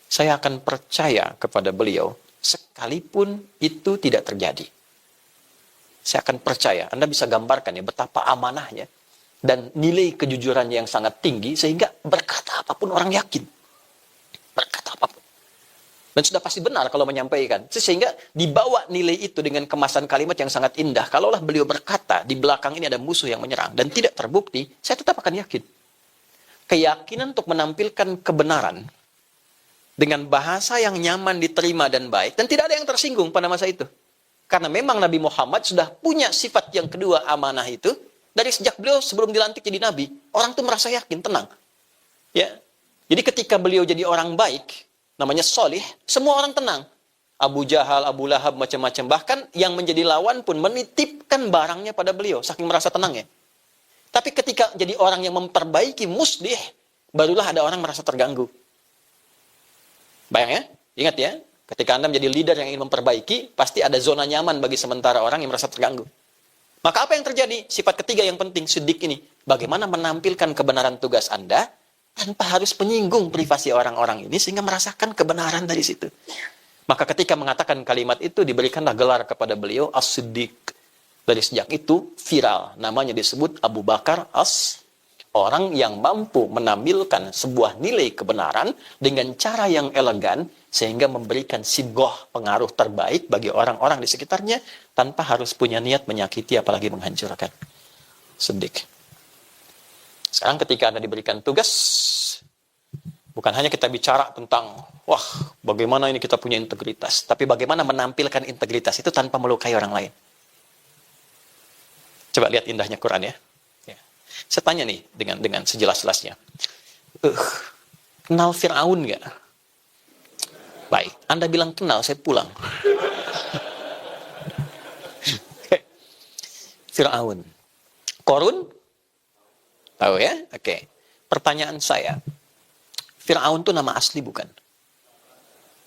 saya akan percaya kepada beliau sekalipun itu tidak terjadi. Saya akan percaya. Anda bisa gambarkan ya betapa amanahnya dan nilai kejujurannya yang sangat tinggi sehingga berkata apapun orang yakin. Berkata apapun. Dan sudah pasti benar kalau menyampaikan. Sehingga dibawa nilai itu dengan kemasan kalimat yang sangat indah. Kalaulah beliau berkata di belakang ini ada musuh yang menyerang dan tidak terbukti, saya tetap akan yakin. Keyakinan untuk menampilkan kebenaran dengan bahasa yang nyaman diterima dan baik. Dan tidak ada yang tersinggung pada masa itu. Karena memang Nabi Muhammad sudah punya sifat yang kedua, amanah itu. Dari sejak beliau sebelum dilantik jadi Nabi, orang itu merasa yakin, tenang. Ya. Jadi ketika beliau jadi orang baik, namanya solih, semua orang tenang. Abu Jahal, Abu Lahab, macam-macam. Bahkan yang menjadi lawan pun menitipkan barangnya pada beliau, saking merasa tenangnya. Tapi ketika jadi orang yang memperbaiki muslih, barulah ada orang merasa terganggu. Bayang ya, ingat ya. Ketika Anda menjadi leader yang ingin memperbaiki, pasti ada zona nyaman bagi sementara orang yang merasa terganggu. Maka apa yang terjadi? Sifat ketiga yang penting, sidik ini. Bagaimana menampilkan kebenaran tugas Anda, tanpa harus menyinggung privasi orang-orang ini, sehingga merasakan kebenaran dari situ. Maka ketika mengatakan kalimat itu, diberikanlah gelar kepada beliau, As-Siddiq. Dari sejak itu, viral. Namanya disebut Abu Bakar orang yang mampu menampilkan sebuah nilai kebenaran dengan cara yang elegan, sehingga memberikan sigoh pengaruh terbaik bagi orang-orang di sekitarnya, tanpa harus punya niat menyakiti, apalagi menghancurkan. Siddiq. Sekarang ketika Anda diberikan tugas, bukan hanya kita bicara tentang, wah, bagaimana ini kita punya integritas, tapi bagaimana menampilkan integritas itu tanpa melukai orang lain. Coba lihat indahnya Quran ya. Saya tanya nih dengan sejelas-jelasnya. Kenal Fir'aun nggak? Baik, Anda bilang kenal, saya pulang. Fir'aun. Korun? Tahu ya? Oke. Pertanyaan saya. Fir'aun itu nama asli bukan?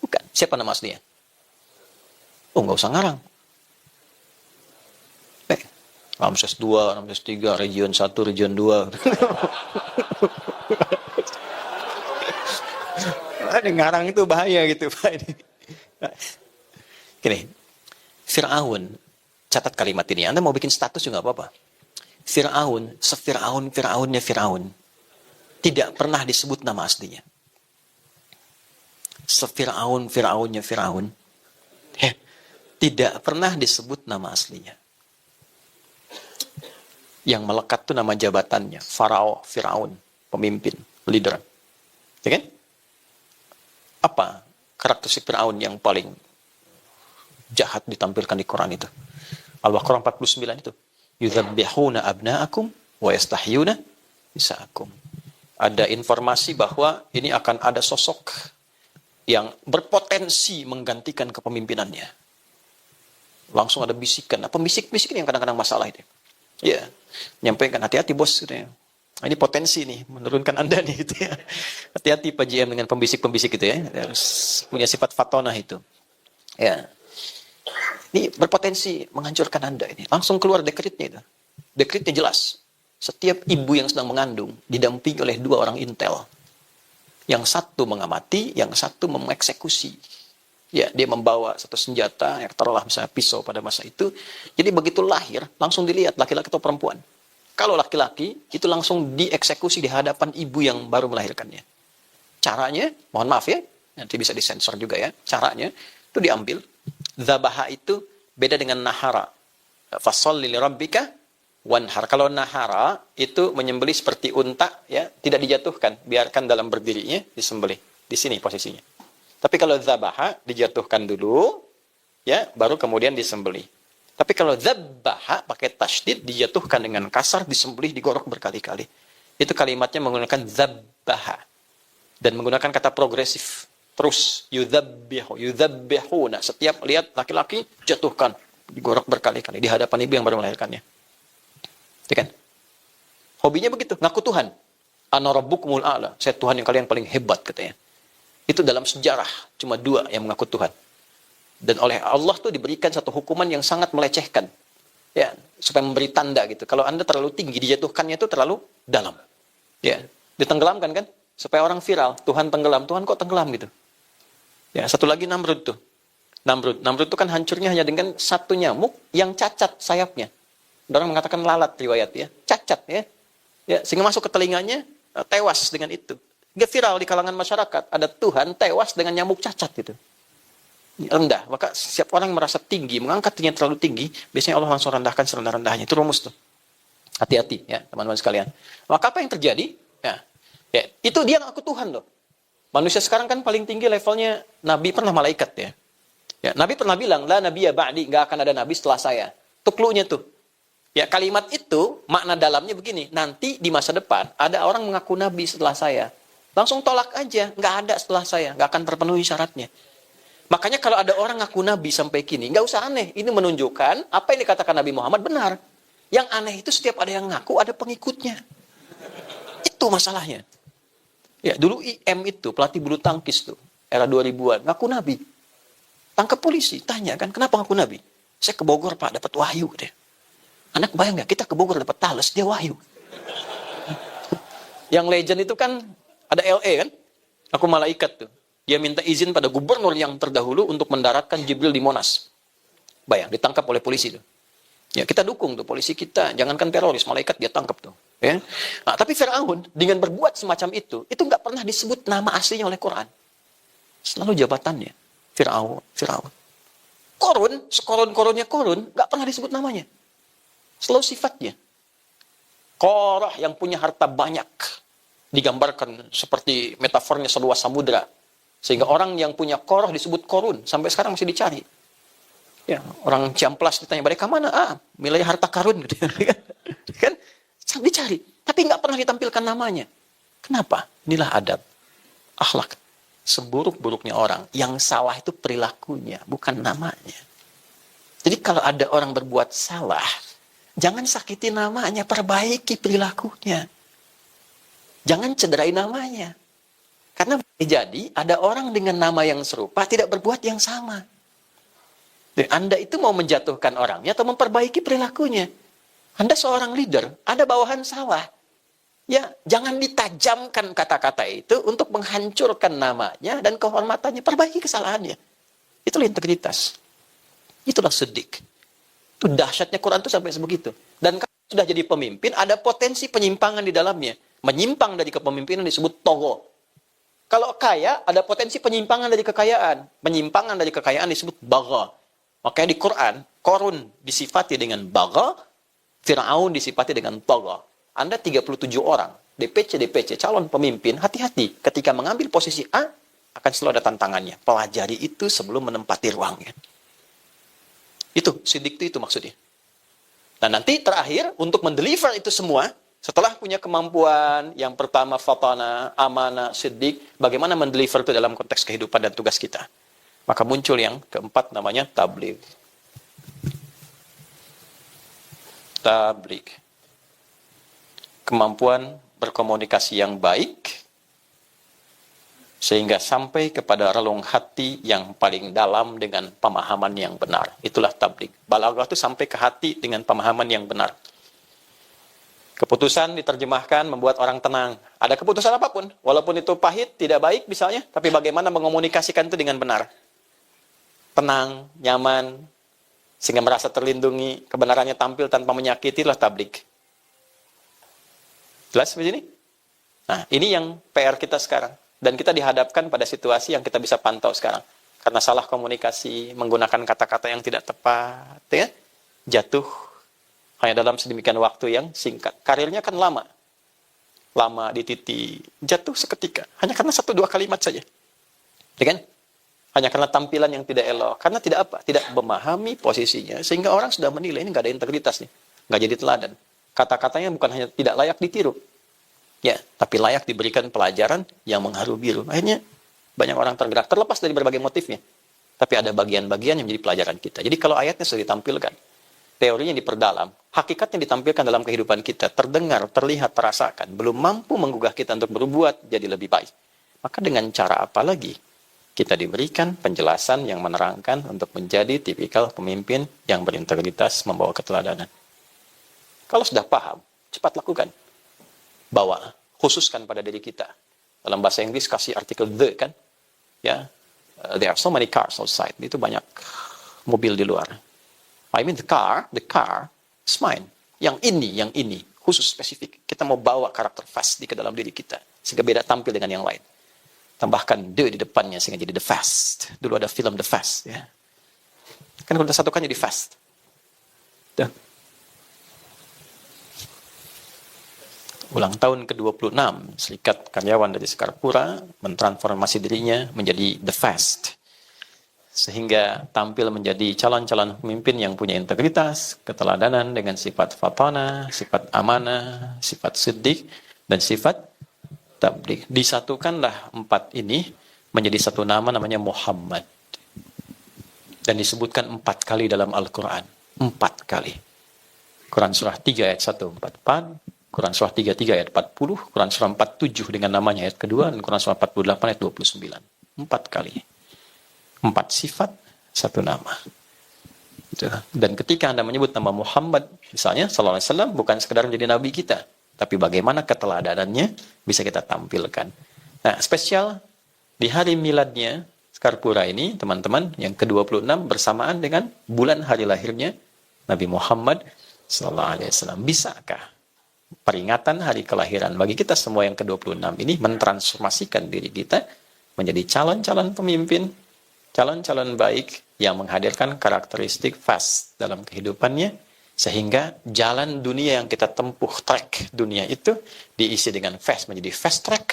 Bukan. Siapa nama aslinya? Oh, nggak usah ngarang. Ramses 2, Ramses 3, region 1, region 2. Ngarang itu bahaya gitu, Pak. Gini, Fir'aun, catat kalimat ini. Anda mau bikin status juga apa-apa. Fir'aun, Fir'aunnya Fir'aun. Tidak pernah disebut nama aslinya. Fir'aunnya Fir'aun. Tidak pernah disebut nama aslinya. Yang melekat itu nama jabatannya. Farao, Fir'aun, pemimpin, leader. Ya kan? Apa karakteristik Fir'aun yang paling jahat ditampilkan di Quran itu? Al-Baqarah 49 itu. Yudzabbihuna abna'akum wa yastahyuna nisa'akum. Ada informasi bahwa ini akan ada sosok yang berpotensi menggantikan kepemimpinannya. Langsung ada bisikan. Apa bisik-bisikan yang kadang-kadang masalah itu? Ya, nyampaikan hati-hati bos gitu ya. Ini potensi nih menurunkan Anda nih gitu ya. Hati-hati Pak GM dengan pembisik-pembisik gitu ya. Harus punya sifat fatonah itu. Ya. Ini berpotensi menghancurkan Anda ini. Langsung keluar dekretnya itu. Dekretnya jelas. Setiap ibu yang sedang mengandung didampingi oleh 2 orang intel. Yang satu mengamati, yang satu mengeksekusi. Ya, dia membawa satu senjata, yang taruhlah misalnya pisau pada masa itu. Jadi begitu lahir, langsung dilihat laki-laki atau perempuan. Kalau laki-laki, itu langsung dieksekusi di hadapan ibu yang baru melahirkannya. Caranya, mohon maaf ya, nanti bisa disensor juga ya. Caranya, itu diambil. Zabaha itu beda dengan nahara. Fasholli li rabbika wanhar. Kalau nahara, itu menyembelih seperti unta, ya, tidak dijatuhkan. Biarkan dalam berdirinya, disembelih. Di sini posisinya. Tapi kalau zabaha, dijatuhkan dulu, ya, baru kemudian disembelih. Tapi kalau zabaha, pakai tasydid, dijatuhkan dengan kasar, disembelih, digorok berkali-kali. Itu kalimatnya menggunakan zabaha. Dan menggunakan kata progresif. Terus, yudzabihu. Nah, setiap lihat laki-laki, jatuhkan, digorok berkali-kali, di hadapan ibu yang baru melahirkannya. Itu kan? Hobinya begitu, ngaku Tuhan. Ana rabbukumul a'la. Saya Tuhan yang kalian paling hebat, katanya. Itu dalam sejarah, cuma 2 yang mengaku Tuhan. Dan oleh Allah tuh diberikan satu hukuman yang sangat melecehkan. Ya, supaya memberi tanda gitu. Kalau Anda terlalu tinggi, dijatuhkannya itu terlalu dalam. Ya, ditenggelamkan kan? Supaya orang viral, Tuhan tenggelam. Tuhan kok tenggelam gitu? Ya, satu lagi Namrud tuh. Namrud itu kan hancurnya hanya dengan satu nyamuk yang cacat sayapnya. Orang mengatakan lalat riwayat ya. Cacat ya. Ya, sehingga masuk ke telinganya, tewas dengan itu. Dia viral di kalangan masyarakat. Ada Tuhan tewas dengan nyamuk cacat itu. Rendah. Maka setiap orang merasa tinggi, mengangkat dirinya terlalu tinggi, biasanya Allah langsung rendahkan serendah-rendahnya. Itu rumus tuh. Hati-hati ya teman-teman sekalian. Maka apa yang terjadi? Ya, itu dia ngaku Tuhan loh. Manusia sekarang kan paling tinggi levelnya Nabi pernah malaikat ya. Ya, Nabi pernah bilang, la nabiyya ba'di, nggak akan ada Nabi setelah saya. Itu clue-nya tuh. Ya, kalimat itu makna dalamnya begini, nanti di masa depan ada orang mengaku Nabi setelah saya. Langsung tolak aja, nggak ada setelah saya, nggak akan terpenuhi syaratnya. Makanya kalau ada orang ngaku Nabi sampai kini, nggak usah aneh. Ini menunjukkan apa yang dikatakan Nabi Muhammad benar. Yang aneh itu setiap ada yang ngaku, ada pengikutnya. Itu masalahnya. Ya, dulu IM itu, pelatih bulu tangkis tuh, era 2000-an, ngaku Nabi. Tangkap polisi, tanya kan, kenapa ngaku Nabi? Saya ke Bogor Pak, dapat wahyu deh. Anak bayang nggak, kita ke Bogor dapat talas, dia wahyu. Yang legend itu kan, ada LA kan, aku malaikat tuh. Dia minta izin pada gubernur yang terdahulu untuk mendaratkan Jibril di Monas. Bayang, ditangkap oleh polisi tuh. Ya, kita dukung tuh polisi kita, jangankan teroris, malaikat dia tangkap tuh. Ya. Nah, tapi Fir'aun dengan berbuat semacam itu nggak pernah disebut nama aslinya oleh Quran. Selalu jabatannya, Fir'aun. Korun, sekorun-korunnya korun, nggak pernah disebut namanya. Selalu sifatnya. Korah yang punya harta banyak, digambarkan seperti metafornya seluas samudra. Sehingga orang yang punya Korah disebut korun, sampai sekarang masih dicari. Ya, orang Ciamplas ditanya, mereka mana? Milih harta karun. Gitu. Kan? Dicari. Tapi nggak pernah ditampilkan namanya. Kenapa? Inilah adab. Akhlak. Seburuk-buruknya orang. Yang salah itu perilakunya, bukan namanya. Jadi kalau ada orang berbuat salah, jangan sakiti namanya, perbaiki perilakunya. Jangan cederai namanya. Karena jadi ada orang dengan nama yang serupa tidak berbuat yang sama. Anda itu mau menjatuhkan orangnya atau memperbaiki perilakunya. Anda seorang leader, ada bawahan salah. Ya, jangan ditajamkan kata-kata itu untuk menghancurkan namanya dan kehormatannya. Perbaiki kesalahannya. Itulah integritas. Itulah sedik. Itu dahsyatnya Quran itu sampai sebegitu. Dan kalau sudah jadi pemimpin, ada potensi penyimpangan di dalamnya. Menyimpang dari kepemimpinan disebut togo. Kalau kaya, ada potensi penyimpangan dari kekayaan. Penyimpangan dari kekayaan disebut bagha. Makanya di Quran, Korun disifati dengan bagha, Fir'aun disifati dengan togo. Anda 37 orang, DPC, calon pemimpin, hati-hati. Ketika mengambil posisi A, akan selalu ada tantangannya. Pelajari itu sebelum menempati ruangnya. Itu, sidik itu maksudnya. Nah nanti terakhir, untuk mendeliver itu semua, setelah punya kemampuan, yang pertama fatana, amanah, sidik, bagaimana mendeliver itu dalam konteks kehidupan dan tugas kita. Maka muncul yang keempat namanya tabligh. Tabligh. Kemampuan berkomunikasi yang baik, sehingga sampai kepada relung hati yang paling dalam dengan pemahaman yang benar. Itulah tabligh. Balaghah itu sampai ke hati dengan pemahaman yang benar. Keputusan diterjemahkan membuat orang tenang. Ada keputusan apapun, walaupun itu pahit, tidak baik misalnya, tapi bagaimana mengomunikasikan itu dengan benar. Tenang, nyaman, sehingga merasa terlindungi, kebenarannya tampil tanpa menyakiti, itulah tabligh. Jelas begini? Nah, ini yang PR kita sekarang. Dan kita dihadapkan pada situasi yang kita bisa pantau sekarang. Karena salah komunikasi, menggunakan kata-kata yang tidak tepat, ya? Jatuh hanya dalam sedemikian waktu yang singkat. Karirnya kan lama. Lama di titik, jatuh seketika. Hanya karena 1-2 kalimat saja. Ya kan? Hanya karena tampilan yang tidak elok. Karena tidak apa? Tidak memahami posisinya. Sehingga orang sudah menilai, ini nggak ada integritas nih. Nggak jadi teladan. Kata-katanya bukan hanya tidak layak ditiru. Ya, tapi layak diberikan pelajaran yang mengharu biru. Akhirnya banyak orang tergerak, terlepas dari berbagai motifnya. Tapi ada bagian-bagian yang menjadi pelajaran kita. Jadi kalau ayatnya sudah ditampilkan, teorinya diperdalam, hakikatnya ditampilkan dalam kehidupan kita, terdengar, terlihat, terasakan, belum mampu menggugah kita untuk berbuat jadi lebih baik. Maka dengan cara apa lagi kita diberikan penjelasan yang menerangkan untuk menjadi tipikal pemimpin yang berintegritas, membawa keteladanan. Kalau sudah paham, cepat lakukan. Bawa, khususkan pada diri kita. Dalam bahasa Inggris kasih artikel the kan, ya, there are so many cars outside. Itu banyak mobil di luar. I mean the car is mine. Yang ini, khusus spesifik. Kita mau bawa karakter fast ke dalam diri kita, sehingga beda tampil dengan yang lain. Tambahkan the di depannya sehingga jadi the fast. Dulu ada film The Fast, ya. Kan kalau disatukan jadi fast. Tuh. Ulang tahun ke-26, Serikat Karyawan dari Sekarpura mentransformasi dirinya menjadi The Fast. Sehingga tampil menjadi calon-calon pemimpin yang punya integritas, keteladanan dengan sifat fatana, sifat amanah, sifat siddiq, dan sifat tabligh. Disatukanlah 4 ini menjadi satu nama, namanya Muhammad. Dan disebutkan 4 kali dalam Al-Quran. 4 kali. Quran surah 3 ayat 144, Quran surah 33 ayat 40, Quran surah 47 dengan namanya ayat kedua, dan Quran surah 48 ayat 29. 4 kali. 4 sifat, 1 nama. Dan ketika Anda menyebut nama Muhammad, misalnya, sallallahu alaihi wasallam, bukan sekedar menjadi nabi kita, tapi bagaimana keteladanannya bisa kita tampilkan. Nah, spesial di hari miladnya Sekarpura ini, teman-teman, yang ke-26 bersamaan dengan bulan hari lahirnya Nabi Muhammad sallallahu alaihi wasallam. Bisakah peringatan hari kelahiran bagi kita semua yang ke-26 ini mentransformasikan diri kita menjadi calon-calon pemimpin, calon-calon baik yang menghadirkan karakteristik fast dalam kehidupannya, sehingga jalan dunia yang kita tempuh, track dunia itu diisi dengan fast, menjadi fast track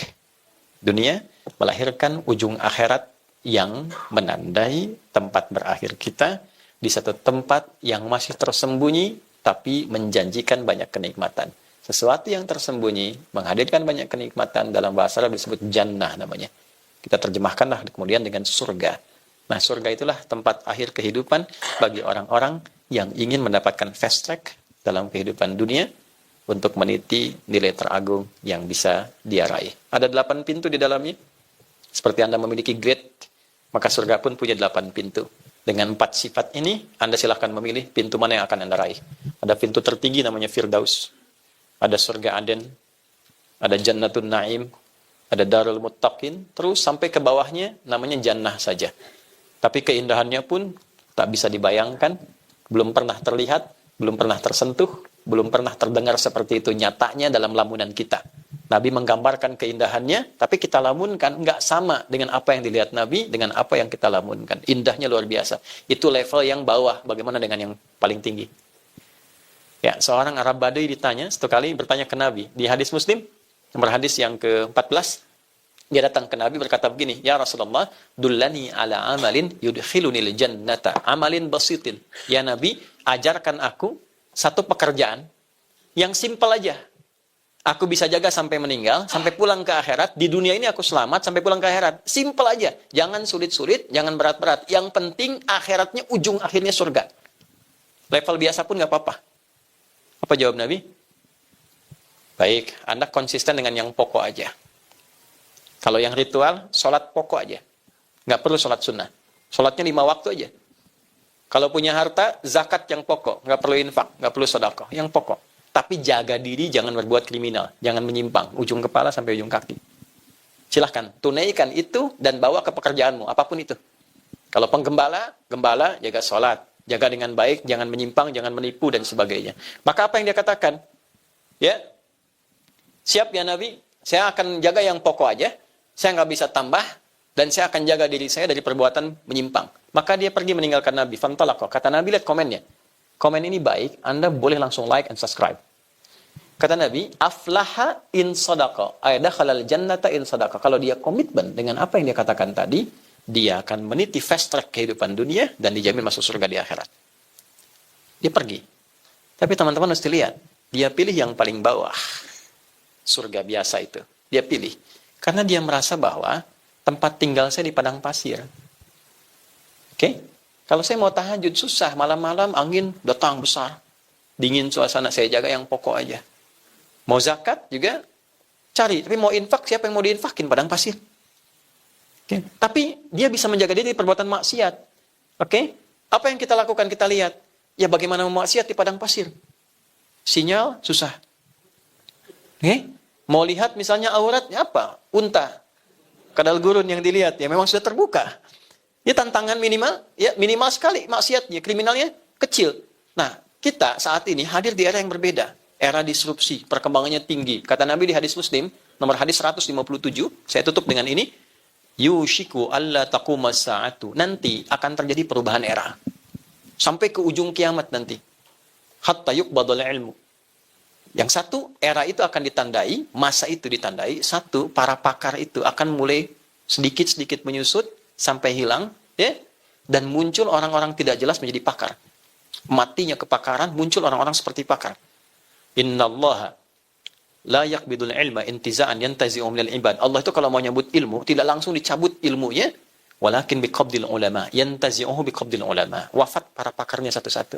dunia, melahirkan ujung akhirat yang menandai tempat berakhir kita di satu tempat yang masih tersembunyi tapi menjanjikan banyak kenikmatan. Sesuatu yang tersembunyi menghadirkan banyak kenikmatan, dalam bahasa Arab disebut jannah namanya. Kita terjemahkanlah kemudian dengan surga. Nah, surga itulah tempat akhir kehidupan bagi orang-orang yang ingin mendapatkan fast track dalam kehidupan dunia untuk meniti nilai teragung yang bisa dia raih. Ada 8 pintu di dalamnya. Seperti Anda memiliki grade, maka surga pun punya 8 pintu. Dengan 4 sifat ini, Anda silahkan memilih pintu mana yang akan Anda raih. Ada pintu tertinggi namanya Firdaus. Ada surga Aden, ada Jannatun Naim, ada Darul Muttaqin, terus sampai ke bawahnya namanya Jannah saja. Tapi keindahannya pun tak bisa dibayangkan, belum pernah terlihat, belum pernah tersentuh, belum pernah terdengar seperti itu nyatanya dalam lamunan kita. Nabi menggambarkan keindahannya, tapi kita lamunkan nggak sama dengan apa yang dilihat Nabi, dengan apa yang kita lamunkan. Indahnya luar biasa. Itu level yang bawah, bagaimana dengan yang paling tinggi? Ya, seorang Arab Badui ditanya, satu kali bertanya ke Nabi. Di hadis Muslim, nomor hadis yang ke-14, dia datang ke Nabi berkata begini, "Ya Rasulullah, dullani ala amalin yudkhilunil jannata, amalin basitin." Ya Nabi, ajarkan aku satu pekerjaan yang simpel aja. Aku bisa jaga sampai meninggal, sampai pulang ke akhirat. Di dunia ini aku selamat sampai pulang ke akhirat. Simpel aja. Jangan sulit-sulit, jangan berat-berat. Yang penting akhiratnya ujung akhirnya surga. Level biasa pun nggak apa-apa. Apa jawab Nabi? Baik, Anda konsisten dengan yang pokok aja. Kalau yang ritual, sholat pokok aja. Nggak perlu sholat sunnah. Sholatnya 5 waktu aja. Kalau punya harta, zakat yang pokok. Nggak perlu infak, nggak perlu sedekah. Yang pokok. Tapi jaga diri, jangan berbuat kriminal. Jangan menyimpang. Ujung kepala sampai ujung kaki. Silahkan, tunaikan itu dan bawa ke pekerjaanmu. Apapun itu. Kalau penggembala, gembala, jaga sholat. Jaga dengan baik, jangan menyimpang, jangan menipu, dan sebagainya. Maka apa yang dia katakan? Ya, siap ya Nabi, saya akan jaga yang pokok aja. Saya nggak bisa tambah, dan saya akan jaga diri saya dari perbuatan menyimpang. Maka dia pergi meninggalkan Nabi. Fantalaqo. Kata Nabi, lihat komennya. Komen ini baik, Anda boleh langsung like and subscribe. Kata Nabi, aflaha in sadaqa, dakhalal jannata in sadaqa. Kalau dia komitmen dengan apa yang dia katakan tadi, dia akan meniti fast track kehidupan dunia dan dijamin masuk surga di akhirat. Dia pergi. Tapi teman-teman mesti lihat, dia pilih yang paling bawah. Surga biasa itu. Dia pilih. Karena dia merasa bahwa tempat tinggal saya di padang pasir. Oke? Kalau saya mau tahajud susah, malam-malam angin datang besar. Dingin suasana, saya jaga yang pokok aja. Mau zakat juga cari, tapi mau infak, siapa yang mau diinfakin? Padang pasir. Oke. Tapi dia bisa menjaga diri dari perbuatan maksiat. Oke. Apa yang kita lakukan? Kita lihat. Ya bagaimana memaksiat di padang pasir. Sinyal susah. Oke. Mau lihat misalnya auratnya apa? Unta. Kadal gurun yang dilihat. Ya memang sudah terbuka. Ya tantangan minimal. Ya minimal sekali maksiatnya. Kriminalnya kecil. Nah kita saat ini hadir di era yang berbeda. Era disrupsi. Perkembangannya tinggi. Kata Nabi di hadis Muslim. Nomor hadis 157. Saya tutup dengan ini. Yushiku alla taqumas sa'atu. Nanti akan terjadi perubahan era. Sampai ke ujung kiamat nanti. Hatta yuqbadul ilmu. Yang satu, era itu akan ditandai, masa itu ditandai. Satu, para pakar itu akan mulai sedikit-sedikit menyusut sampai hilang, ya. Dan muncul orang-orang tidak jelas menjadi pakar. Matinya kepakaran, muncul orang-orang seperti pakar. Innallaha la yaqbidul ilma intiza'an yantazi'u minal ibad. Allah itu kalau mau nyabut ilmu, tidak langsung dicabut ilmunya, walakin biqabdil ulama, yantazi'uhu biqabdil ulama. Wafat para pakarnya satu-satu.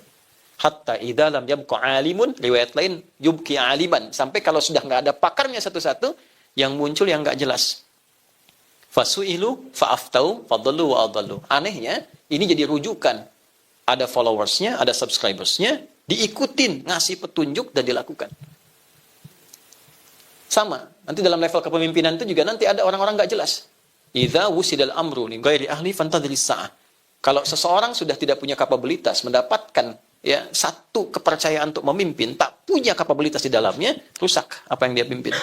Hatta idza lam yabqa alimun, riwayat lain yubqi aliman, sampai kalau sudah enggak ada pakarnya satu-satu, yang muncul yang enggak jelas. Fasu'ilu fa'aftau fadallu wa adallu. Anehnya, ini jadi rujukan. Ada followersnya, ada subscribersnya, diikutin, ngasih petunjuk dan dilakukan. Sama, nanti dalam level kepemimpinan itu juga nanti ada orang-orang enggak jelas. Idza wusidal amru li ghairi ahli fantadhilis sa'ah. Kalau seseorang sudah tidak punya kapabilitas mendapatkan ya satu kepercayaan untuk memimpin, tak punya kapabilitas di dalamnya, rusak apa yang dia pimpin.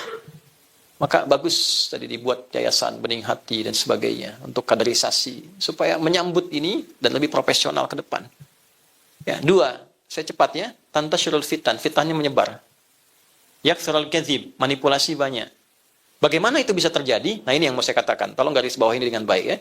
Maka bagus tadi dibuat yayasan bening hati dan sebagainya untuk kaderisasi supaya menyambut ini dan lebih profesional ke depan. Ya, dua, saya cepat ya, tantashirul fitan, fitnahnya menyebar. Yakthurul kadzib, manipulasi banyak. Bagaimana itu bisa terjadi? Nah, ini yang mau saya katakan. Tolong garis bawah ini dengan baik ya.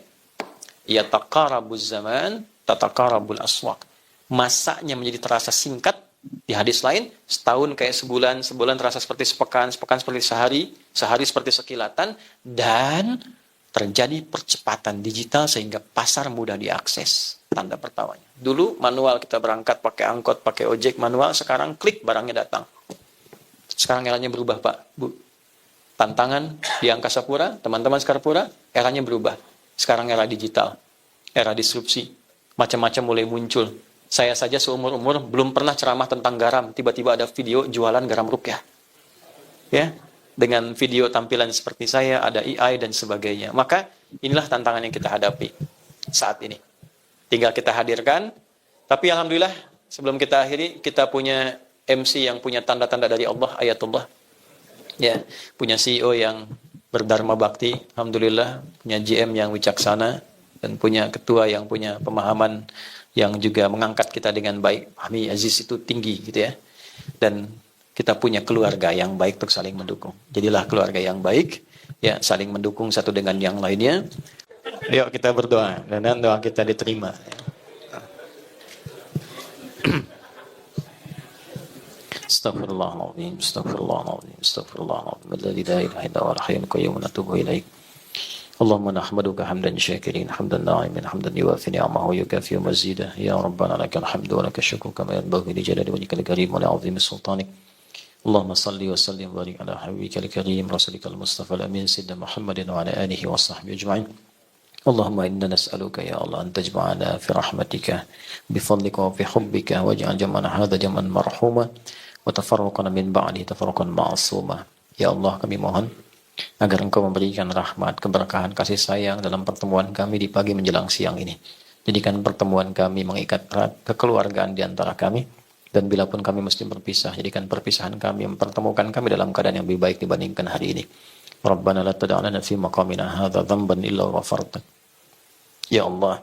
Ya taqarabuz zaman, tataqarabul aswaq. Masanya menjadi terasa singkat. Di hadis lain, setahun kayak sebulan, sebulan terasa seperti sepekan, sepekan seperti sehari, sehari seperti sekilatan, dan terjadi percepatan digital sehingga pasar mudah diakses. Tanda pertamanya. Dulu manual kita berangkat pakai angkot, pakai ojek manual, sekarang klik barangnya datang. Sekarang eranya berubah Pak, Bu. Tantangan di angkasa pura, teman-teman Skarpura, eranya berubah. Sekarang era digital, era disrupsi, macam-macam mulai muncul. Saya saja seumur-umur belum pernah ceramah tentang garam. Tiba-tiba ada video jualan garam rukyah. Ya, dengan video tampilan seperti saya, ada AI dan sebagainya. Maka inilah tantangan yang kita hadapi saat ini. Tinggal kita hadirkan. Tapi alhamdulillah, sebelum kita akhiri, kita punya MC yang punya tanda-tanda dari Allah, ayatullah. Ya, punya CEO yang berdharma bakti, alhamdulillah, punya GM yang wicaksana, dan punya ketua yang punya pemahaman yang juga mengangkat kita dengan baik. Fahmi Aziz itu tinggi gitu ya. Dan kita punya keluarga yang baik untuk saling mendukung. Jadilah keluarga yang baik, ya, saling mendukung satu dengan yang lainnya. Yuk kita berdoa, dan doa kita diterima. Astaghfirullahaladzim, astaghfirullahaladzim, astaghfirullahaladzim. Alladzi la ilaha illa huwal hayyul qayyum, natubu ilaik. Allahumma nahmaduka hamdan syakirin, hamdan na'imin, hamdan yuwafi ni'amahu yukafi mazidah. Ya Rabbana lakal hamdu wa lakal syukru kama yanbaghi li jalali wajhikal karim wa li 'azimi sultanik. Allahumma salli wa sallim wa barik ala habibikal karim rasulikal mustafa al-amin sayyidina Muhammadin wa ala alihi wa sahbihi ajma'in. Allahumma inna nas'aluka ya Allah an tajma'ana fi rahmatika bi fadlika wa fi hubbika waj'al jam'ana hadha jam'an marhuma wa tafarruqana min ba'dihi tafarruqan ma'suma. Ya Allah, kami mohon agar Engkau memberikan rahmat, keberkahan, kasih sayang dalam pertemuan kami di pagi menjelang siang ini. Jadikan pertemuan kami mengikat erat kekeluargaan di antara kami, dan bila pun kami mesti berpisah, jadikan perpisahan kami mempertemukan kami dalam keadaan yang lebih baik dibandingkan hari ini. Rabbana la tada'lana fi maqamina hadza dhanban illa ghafarta. Ya Allah,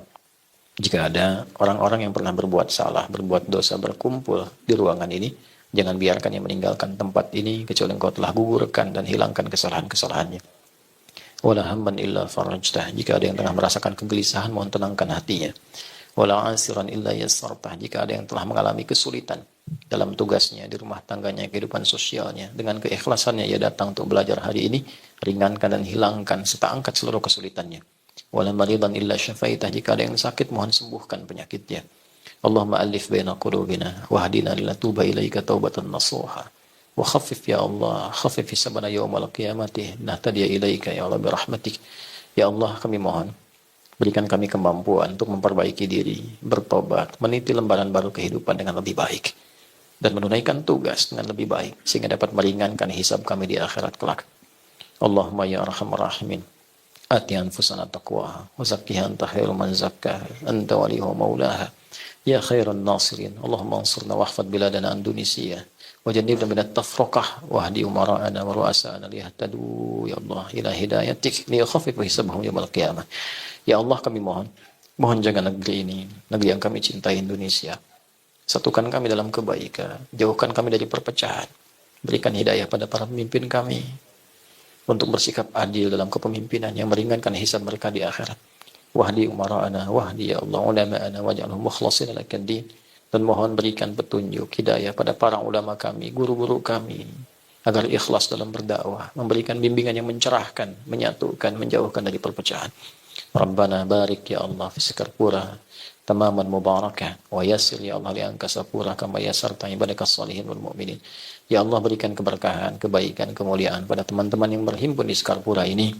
jika ada orang-orang yang pernah berbuat salah, berbuat dosa, berkumpul di ruangan ini, jangan biarkan yang meninggalkan tempat ini kecuali Engkau telah gugurkan dan hilangkan kesalahan-kesalahannya. Wala hamman illa farajtah. Jika ada yang tengah merasakan kegelisahan, mohon tenangkan hatinya. Wala asiran illa yassartah. Jika ada yang telah mengalami kesulitan dalam tugasnya, di rumah tangganya, kehidupan sosialnya, dengan keikhlasannya ia datang untuk belajar hari ini, ringankan dan hilangkan serta angkat seluruh kesulitannya. Wala maridan illa syafaitah. Jika ada yang sakit, mohon sembuhkan penyakitnya. Allahumma alif baina qulubina wahdina lila tuba ilaika taubatan nasuha wa khaffif ya Allah, khaffif hisabana yawmal qiyamati nahtadiya ilaika ya Allah birahmatik Ya Allah, kami mohon, berikan kami kemampuan untuk memperbaiki diri, bertobat, meniti lembaran baru kehidupan dengan lebih baik, dan menunaikan tugas dengan lebih baik, sehingga dapat meringankan hisab kami di akhirat kelak. Allahumma ya arhamar rahimin, ati anfusana taqwaha, wa zakkiha anta khairu man zakkaha, anta waliyuha maulaha, ya khairan nasirin. Allahumma ansurna wahfad biladana Indonesia, wajannibna minat tafraqah, wahdi umara'ana wa ru'asa'ana liyahtadu ya Allah ila hidayatik liyakhafifu hisabahum yaumil qiyamah. Ya Allah, kami mohon jaga negeri ini, negeri yang kami cintai, Indonesia. Satukan kami dalam kebaikan, jauhkan kami dari perpecahan. Berikan hidayah pada para pemimpin kami untuk bersikap adil dalam kepemimpinan yang meringankan hisab mereka di akhirat. Wahdi umara'ana, wahdi ya Allah ulama'ana waj'alhum mukhlasin lakad din. Dan mohon berikan petunjuk hidayah pada para ulama kami, guru-guru kami, agar ikhlas dalam berdakwah, memberikan bimbingan yang mencerahkan, menyatukan, menjauhkan dari perpecahan. Rabbana barik ya Allah fi Sekarpura tamaman mubarakah wa yassir ya Allah li angkasapura kama yassarta ibadaka sholihin wal mu'minin. Ya Allah, berikan keberkahan, kebaikan, kemuliaan pada teman-teman yang berhimpun di Sekarpura ini,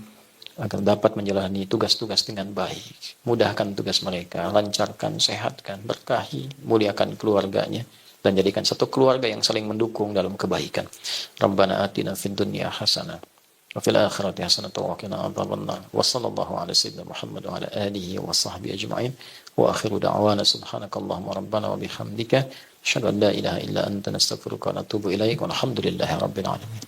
agar dapat menjalani tugas-tugas dengan baik. Mudahkan tugas mereka, lancarkan, sehatkan, berkahi, muliakan keluarganya, dan jadikan satu keluarga yang saling mendukung dalam kebaikan. Rabbana atina fid dunya hasanah wa fil akhirati hasanah wa qina adzabannar. Wa sallallahu ala sayyidina Muhammad wa ala alihi wa sahbihi ajma'in. Wa akhiru da'wana subhanakallahumma rabbana wa bihamdika asyhadu an la ilaha illa anta nastaghfiruka wa natubu ilaik. Walhamdulillahi rabbil alamin.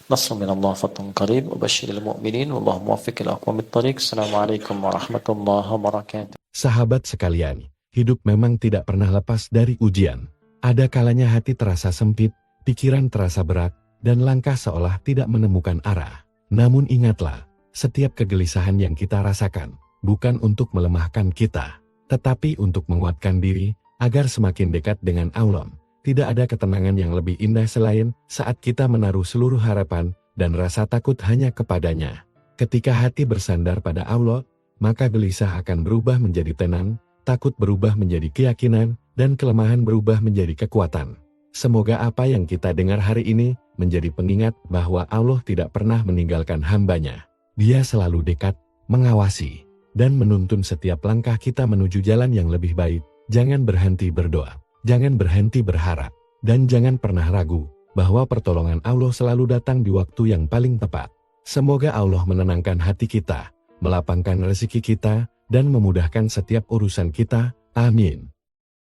Nasrun minallah fatun qarib wa basyiril mu'minin wallahu muwaffiq ila aqwamit thariq. Assalamualaikum warahmatullahi wabarakatuh. Sahabat sekalian, hidup memang tidak pernah lepas dari ujian. Ada kalanya hati terasa sempit, pikiran terasa berat, dan langkah seolah tidak menemukan arah. Namun ingatlah, setiap kegelisahan yang kita rasakan, bukan untuk melemahkan kita, tetapi untuk menguatkan diri, agar semakin dekat dengan Allah. Tidak ada ketenangan yang lebih indah selain saat kita menaruh seluruh harapan dan rasa takut hanya kepadanya. Ketika hati bersandar pada Allah, maka gelisah akan berubah menjadi tenang, takut berubah menjadi keyakinan, dan kelemahan berubah menjadi kekuatan. Semoga apa yang kita dengar hari ini menjadi pengingat bahwa Allah tidak pernah meninggalkan hambanya. Dia selalu dekat, mengawasi, dan menuntun setiap langkah kita menuju jalan yang lebih baik. Jangan berhenti berdoa. Jangan berhenti berharap, dan jangan pernah ragu bahwa pertolongan Allah selalu datang di waktu yang paling tepat. Semoga Allah menenangkan hati kita, melapangkan rezeki kita, dan memudahkan setiap urusan kita. Amin.